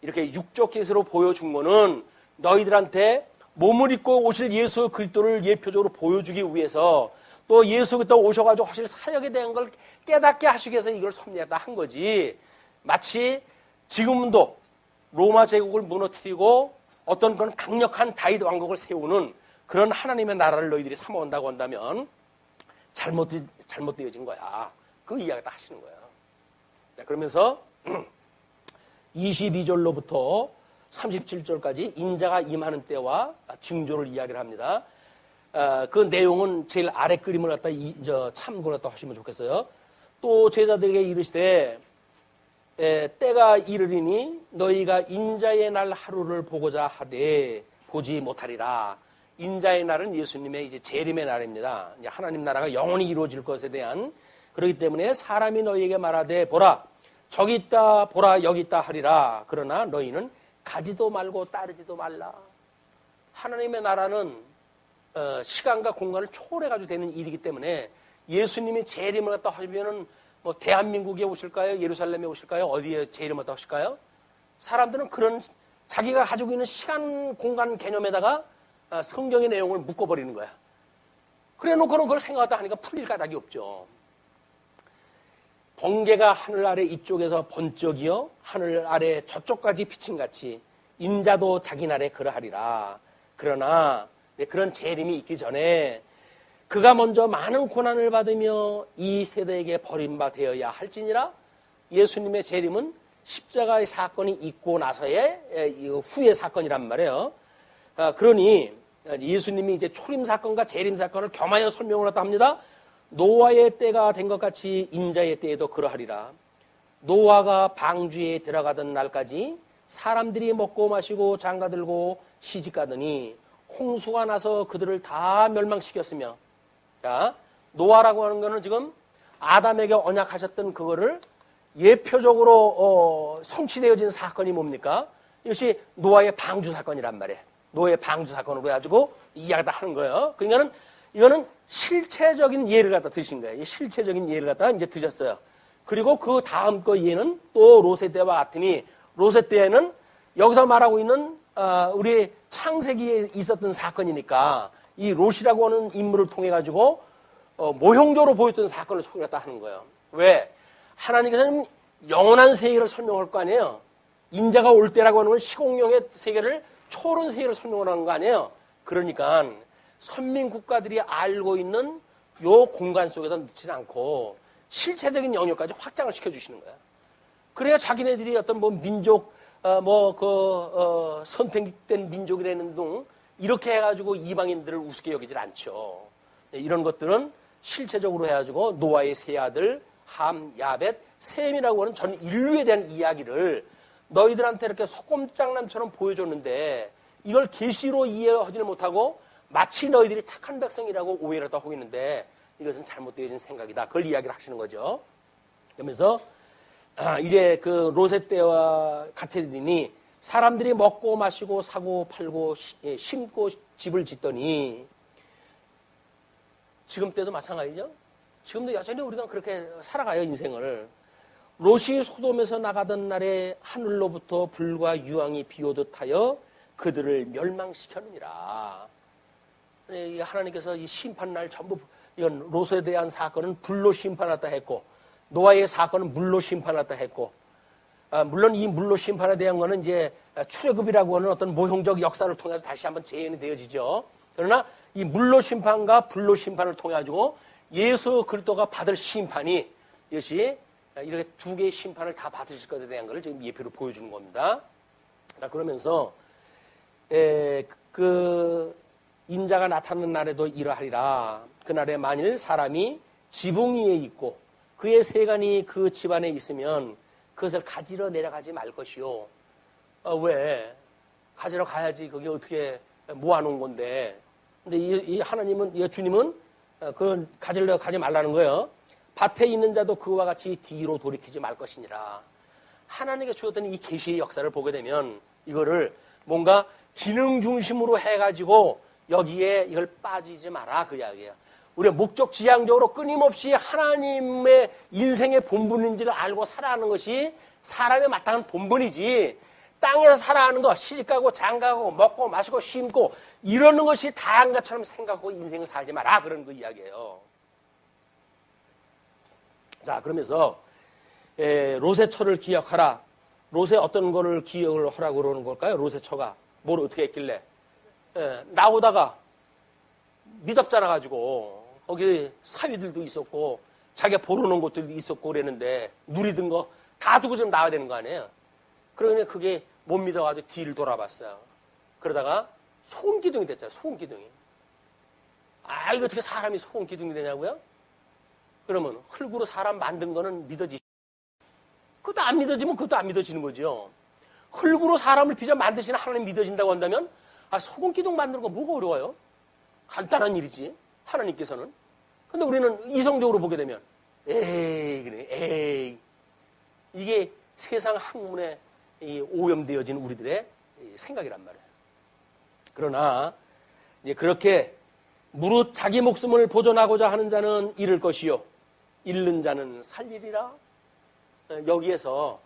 이렇게 육적 계시로 보여준 거는 너희들한테 몸을 입고 오실 예수 그리스도를 예표적으로 보여주기 위해서 또 예수 그리스도 오셔가지고 하실 사역에 대한 걸 깨닫게 하시기 위해서 이걸 섭리하다 한 거지. 마치 지금도 로마 제국을 무너뜨리고 어떤 그런 강력한 다윗 왕국을 세우는 그런 하나님의 나라를 너희들이 삼아온다고 한다면 잘못되어진 거야. 그 이야기를 다 하시는 거예요. 자, 그러면서 22절로부터 37절까지 인자가 임하는 때와 징조를 이야기를 합니다. 그 내용은 제일 아래 그림을 갖다 참고를 또 하시면 좋겠어요. 또 제자들에게 이르시되 때가 이르리니 너희가 인자의 날 하루를 보고자 하되 보지 못하리라. 인자의 날은 예수님의 이제 재림의 날입니다. 이제 하나님 나라가 영원히 이루어질 것에 대한, 그렇기 때문에 사람이 너희에게 말하되 보라 저기 있다 보라 여기 있다 하리라. 그러나 너희는 가지도 말고 따르지도 말라. 하나님의 나라는 시간과 공간을 초월해가지고 되는 일이기 때문에 예수님이 재림을 갖다 하시면은 뭐 대한민국에 오실까요? 예루살렘에 오실까요? 어디에 재림을 갖다 하실까요? 사람들은 그런 자기가 가지고 있는 시간 공간 개념에다가 성경의 내용을 묶어버리는 거야. 그래 놓고는 그걸 생각하다 하니까 풀릴 까닭이 없죠. 번개가 하늘 아래 이쪽에서 번쩍이어 하늘 아래 저쪽까지 비침같이 인자도 자기 날에 그러하리라. 그러나 그런 재림이 있기 전에 그가 먼저 많은 고난을 받으며 이 세대에게 버림바 되어야 할지니라. 예수님의 재림은 십자가의 사건이 있고 나서의 후의 사건이란 말이에요. 그러니 예수님이 이제 초림 사건과 재림 사건을 겸하여 설명을 했다 합니다. 노아의 때가 된 것 같이 인자의 때에도 그러하리라. 노아가 방주에 들어가던 날까지 사람들이 먹고 마시고 장가들고 시집가더니 홍수가 나서 그들을 다 멸망시켰으며, 자, 노아라고 하는 거는 지금 아담에게 언약하셨던 그거를 예표적으로 성취되어진 사건이 뭡니까? 이것이 노아의 방주 사건이란 말이에요. 노아의 방주 사건으로 해가지고 이야기를 하는 거예요. 그러니까는 이거는 실체적인 예를 갖다 드신 거예요. 이 실체적인 예를 갖다 이제 드셨어요. 그리고 그 다음 거 예는 또 롯의 때와 같으니, 롯의 때에는 여기서 말하고 있는 우리 창세기에 있었던 사건이니까 이 롯이라고 하는 인물을 통해 가지고 모형적으로 보였던 사건을 소개했다 하는 거예요. 왜? 하나님께서는 영원한 세계를 설명할 거 아니에요. 인자가 올 때라고 하는 건 시공령의 세계를 초월한 세계를 설명을 하는 거 아니에요. 그러니까 선민 국가들이 알고 있는 요 공간 속에서 넣지 않고 실체적인 영역까지 확장을 시켜주시는 거야. 그래야 자기네들이 어떤 뭐 민족, 선택된 민족이라는 등 이렇게 해가지고 이방인들을 우습게 여기질 않죠. 이런 것들은 실체적으로 해가지고 노아의 세 아들 함, 야벳, 셈이라고 하는 전 인류에 대한 이야기를 너희들한테 이렇게 소꿉장난처럼 보여줬는데 이걸 계시로 이해하지는 못하고 마치 너희들이 택한 백성이라고 오해를 하고 있는데 이것은 잘못되어진 생각이다. 그걸 이야기를 하시는 거죠. 그러면서 이제 그 롯의 때와 같으니 사람들이 먹고 마시고 사고 팔고 심고 집을 짓더니, 지금 때도 마찬가지죠. 지금도 여전히 우리가 그렇게 살아가요, 인생을. 롯이 소돔에서 나가던 날에 하늘로부터 불과 유황이 비오듯 하여 그들을 멸망시켰느니라. 하나님께서 이 심판날 전부, 이건 롯에 대한 사건은 불로 심판하다 했고, 노아의 사건은 물로 심판하다 했고, 물론 이 물로 심판에 대한 거는 이제 출애굽이라고 하는 어떤 모형적 역사를 통해서 다시 한번 재현이 되어지죠. 그러나 이 물로 심판과 불로 심판을 통해 가지고 예수 그리스도가 받을 심판이, 이것이 이렇게 두 개의 심판을 다 받으실 것에 대한 것을 지금 예표로 보여주는 겁니다. 그러면서 그 인자가 나타나는 날에도 이러하리라. 그날에 만일 사람이 지붕 위에 있고 그의 세간이 그 집안에 있으면 그것을 가지러 내려가지 말 것이요. 왜? 가지러 가야지. 그게 어떻게 모아놓은 건데. 근데 이 하나님은, 이 주님은 그 가지러 가지 말라는 거예요. 밭에 있는 자도 그와 같이 뒤로 돌이키지 말 것이니라. 하나님께 주었던 이 계시의 역사를 보게 되면 이거를 뭔가 기능 중심으로 해가지고 여기에 이걸 빠지지 마라, 그 이야기예요. 우리가 목적 지향적으로 끊임없이 하나님의 인생의 본분인지를 알고 살아가는 것이 사람의 마땅한 본분이지, 땅에서 살아가는 거, 시집가고 장가가고 먹고 마시고 심고 이러는 것이 다한 것처럼 생각하고 인생을 살지 마라. 그런 그 이야기예요. 자, 그러면서 롯의 처를 기억하라. 롯의 어떤 거를 기억을 하라고 그러는 걸까요? 롯의 처가 뭘 어떻게 했길래? 나오다가 미덥잖아 가지고 거기 사위들도 있었고 자기가 보러놓은 곳들도 있었고 그랬는데 누리던 거 다 두고 좀 나와야 되는 거 아니에요? 그러니 그게 못 믿어가지고 뒤를 돌아봤어요. 그러다가 소금 기둥이 됐잖아요. 소금 기둥이. 아, 이거 어떻게 사람이 소금 기둥이 되냐고요? 그러면 흙으로 사람 만든 거는 그것도 안 믿어지면 그것도 안 믿어지는 거죠. 흙으로 사람을 빚어 만드시는 하나님 믿어진다고 한다면 소금 기둥 만드는 거 뭐가 어려워요? 간단한 일이지. 하나님께서는. 근데 우리는 이성적으로 보게 되면 에이 그래 에이 이게 세상 학문에 오염되어진 우리들의 생각이란 말이에요. 그러나 이제 그렇게 무릇 자기 목숨을 보존하고자 하는 자는 잃을 것이요 잃는 자는 살리리라. 여기에서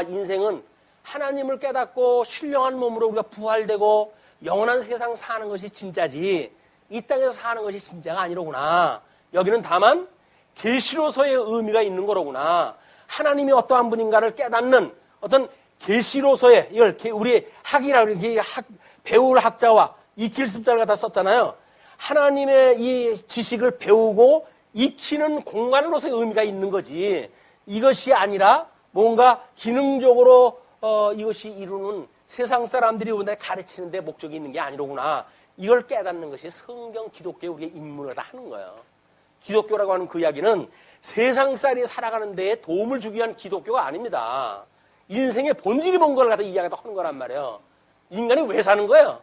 인생은 하나님을 깨닫고 신령한 몸으로 우리가 부활되고 영원한 세상 사는 것이 진짜지 이 땅에서 사는 것이 진짜가 아니로구나. 여기는 다만 계시로서의 의미가 있는 거로구나. 하나님이 어떠한 분인가를 깨닫는 어떤 계시로서의 이걸 우리 학이라고 이렇게 배울 학자와 익힐 습자를 갖다 썼잖아요. 하나님의 이 지식을 배우고 익히는 공간으로서의 의미가 있는 거지. 이것이 아니라 뭔가 기능적으로 이것이 이루는 세상 사람들이 우리한테 가르치는 데 목적이 있는 게 아니로구나. 이걸 깨닫는 것이 성경 기독교의 우리의 임무를 다 하는 거예요. 기독교라고 하는 그 이야기는 세상살이 살아가는 데에 도움을 주기 위한 기독교가 아닙니다. 인생의 본질이 뭔 걸 갖다 이야기도 하는 거란 말이에요. 인간이 왜 사는 거예요?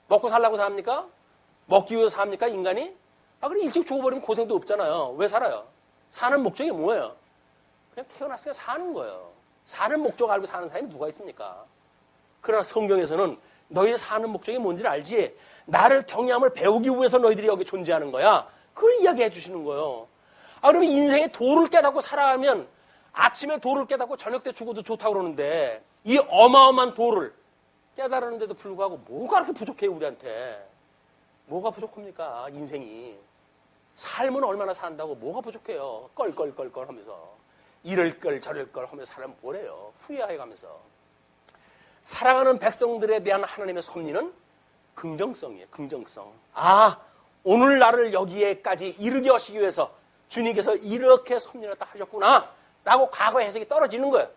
먹고 살라고 삽니까? 먹기 위해서 삽니까, 인간이? 그럼 일찍 죽어버리면 고생도 없잖아요. 왜 살아요? 사는 목적이 뭐예요? 그냥 태어났으니까 사는 거예요. 사는 목적 알고 사는 사람이 누가 있습니까? 그러나 성경에서는 너희들 사는 목적이 뭔지를 알지? 나를 경외함을 배우기 위해서 너희들이 여기 존재하는 거야. 그걸 이야기해 주시는 거예요. 그러면 인생의 도를 깨닫고 살아가면 아침에 도를 깨닫고 저녁 때 죽어도 좋다고 그러는데 이 어마어마한 도를 깨달았는데도 불구하고 뭐가 그렇게 부족해요, 우리한테? 뭐가 부족합니까, 인생이? 삶은 얼마나 산다고 뭐가 부족해요? 껄껄껄껄 하면서. 이럴 걸 저럴 걸 하면서 사람 뭐래요? 후회해 가면서. 사랑하는 백성들에 대한 하나님의 섭리는 긍정성이에요. 긍정성. 오늘 나를 여기에까지 이르게 하시기 위해서 주님께서 이렇게 섭리를 딱 하셨구나 라고 과거의 해석이 떨어지는 거예요.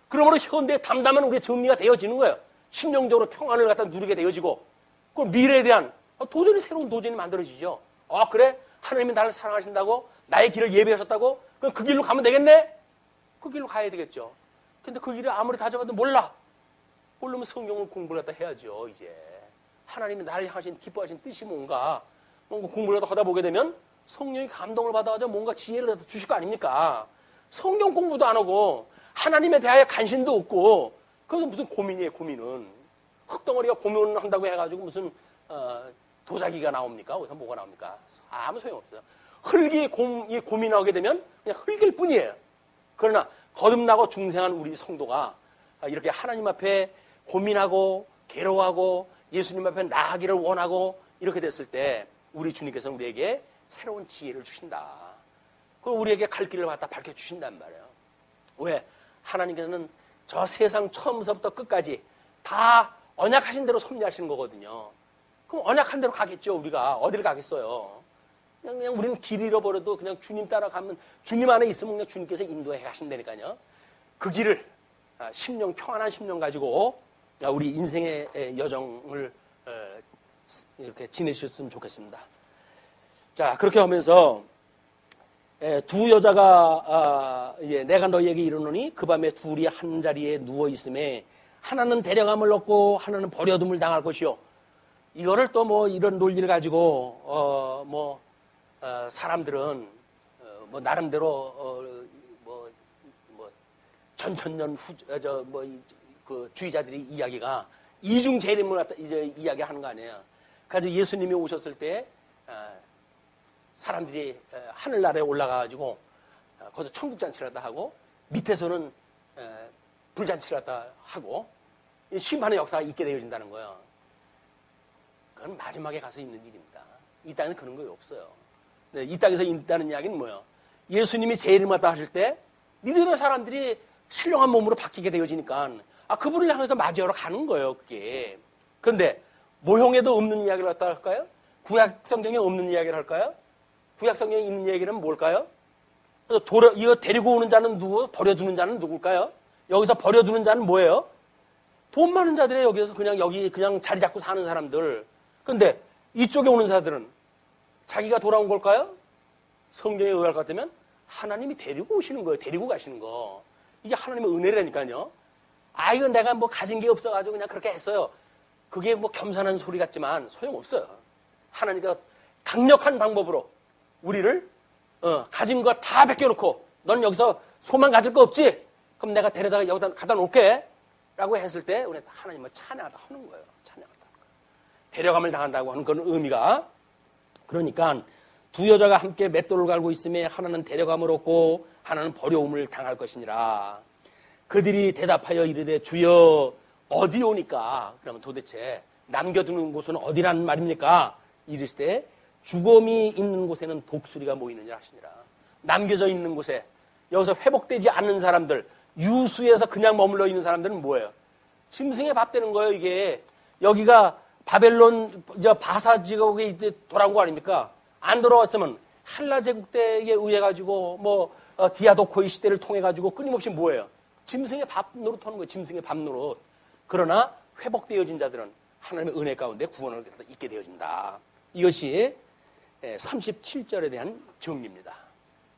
그러므로 현대에 담담한 우리의 정리가 되어지는 거예요. 심령적으로 평안을 갖다 누리게 되어지고 그 미래에 대한 도전이 새로운 도전이 만들어지죠. 그래? 하나님이 나를 사랑하신다고? 나의 길을 예비하셨다고? 그럼 그 길로 가면 되겠네? 그 길로 가야 되겠죠. 근데 그 길을 아무리 다져봐도 몰라. 모르면 성경을 공부를 갖다 해야죠, 이제. 하나님이 나를 향하신 기뻐하신 뜻이 뭔가 공부를 하다 보게 되면 성령이 감동을 받아가지고 뭔가 지혜를 주실 거 아닙니까? 성경 공부도 안 하고 하나님에 대하여 관심도 없고 그것은 무슨 고민이에요, 고민은. 흙덩어리가 고민한다고 해가지고 무슨 도자기가 나옵니까? 어디서 뭐가 나옵니까? 아무 소용없어요. 흙이 고민하게 되면 그냥 흙일 뿐이에요. 그러나 거듭나고 중생한 우리 성도가 이렇게 하나님 앞에 고민하고 괴로워하고 예수님 앞에 나아가기를 원하고 이렇게 됐을 때 우리 주님께서는 우리에게 새로운 지혜를 주신다. 그리고 우리에게 갈 길을 갖다 밝혀주신단 말이에요. 왜? 하나님께서는 저 세상 처음서부터 끝까지 다 언약하신 대로 섭리하시는 거거든요. 그럼 언약한 대로 가겠죠. 우리가 어디를 가겠어요. 그냥 우리는 길 잃어버려도 그냥 주님 따라가면 주님 안에 있으면 그냥 주님께서 인도해 가신다니까요. 그 길을 평안한 심령 가지고 우리 인생의 여정을 이렇게 지내셨으면 좋겠습니다. 자, 그렇게 하면서 두 여자가 내가 너희에게 이르노니 그 밤에 둘이 한 자리에 누워 있음에 하나는 데려감을 얻고 하나는 버려둠을 당할 것이요. 이거를 또 뭐 이런 논리를 가지고 사람들은 나름대로 전천년 그 주의자들이 이야기가 이중 재림을 갖다 이제 이야기하는 거 아니에요. 그래서 예수님이 오셨을 때 사람들이 하늘나라에 올라가가지고 거기서 천국잔치를 하다 하고 밑에서는 불잔치를 하다 하고 심판의 역사가 있게 되어진다는 거예요. 그건 마지막에 가서 있는 일입니다. 이 땅에는 그런 거 없어요. 네, 이 땅에서 있다는 이야기는 뭐예요? 예수님이 재림을 왔다 하실 때 믿음의 사람들이 신령한 몸으로 바뀌게 되어지니까 그분을 향해서 맞이하러 가는 거예요. 그게. 그런데 모형에도 없는 이야기를 갖다 할까요? 구약 성경에 없는 이야기를 할까요? 구약 성경에 있는 얘기는 뭘까요? 이거 데리고 오는 자는 누구? 버려두는 자는 누굴까요? 여기서 버려두는 자는 뭐예요? 돈 많은 자들이 여기서 여기 자리 잡고 사는 사람들. 근데 이쪽에 오는 자들은 자기가 돌아온 걸까요? 성경에 의할 것 같으면 하나님이 데리고 오시는 거예요. 데리고 가시는 거. 이게 하나님의 은혜라니까요. 이건 내가 뭐 가진 게 없어가지고 그냥 그렇게 했어요. 그게 뭐 겸손한 소리 같지만 소용없어요. 하나님께서 강력한 방법으로 우리를 가진 거 다 벗겨놓고 넌 여기서 소망 가질 거 없지? 그럼 내가 데려다가 여기다 갖다 놓을게 라고 했을 때 우리는 하나님을 찬양하다 하는 거예요. 찬양하다 하는 거예요. 데려감을 당한다고 하는 그런 의미가. 그러니까 두 여자가 함께 맷돌을 갈고 있으며 하나는 데려감을 얻고 하나는 버려움을 당할 것이니라. 그들이 대답하여 이르되 주여 어디 오니까? 그러면 도대체 남겨두는 곳은 어디라는 말입니까? 이랬을 때 죽음이 있는 곳에는 독수리가 모이느니라 하시니라. 남겨져 있는 곳에 여기서 회복되지 않는 사람들, 유수에서 그냥 머물러 있는 사람들은 뭐예요? 짐승의 밥 되는 거예요. 이게 여기가 바벨론 바사 지역에 돌아온 거 아닙니까? 안 돌아왔으면 한라 제국 때에 의해 가지고 디아도코이 시대를 통해 가지고 끊임없이 뭐예요? 짐승의 밥 노릇하는 거예요. 짐승의 밥 노릇. 그러나 회복되어진 자들은 하나님의 은혜 가운데 구원을 있게 되어진다. 이것이 37절에 대한 정리입니다.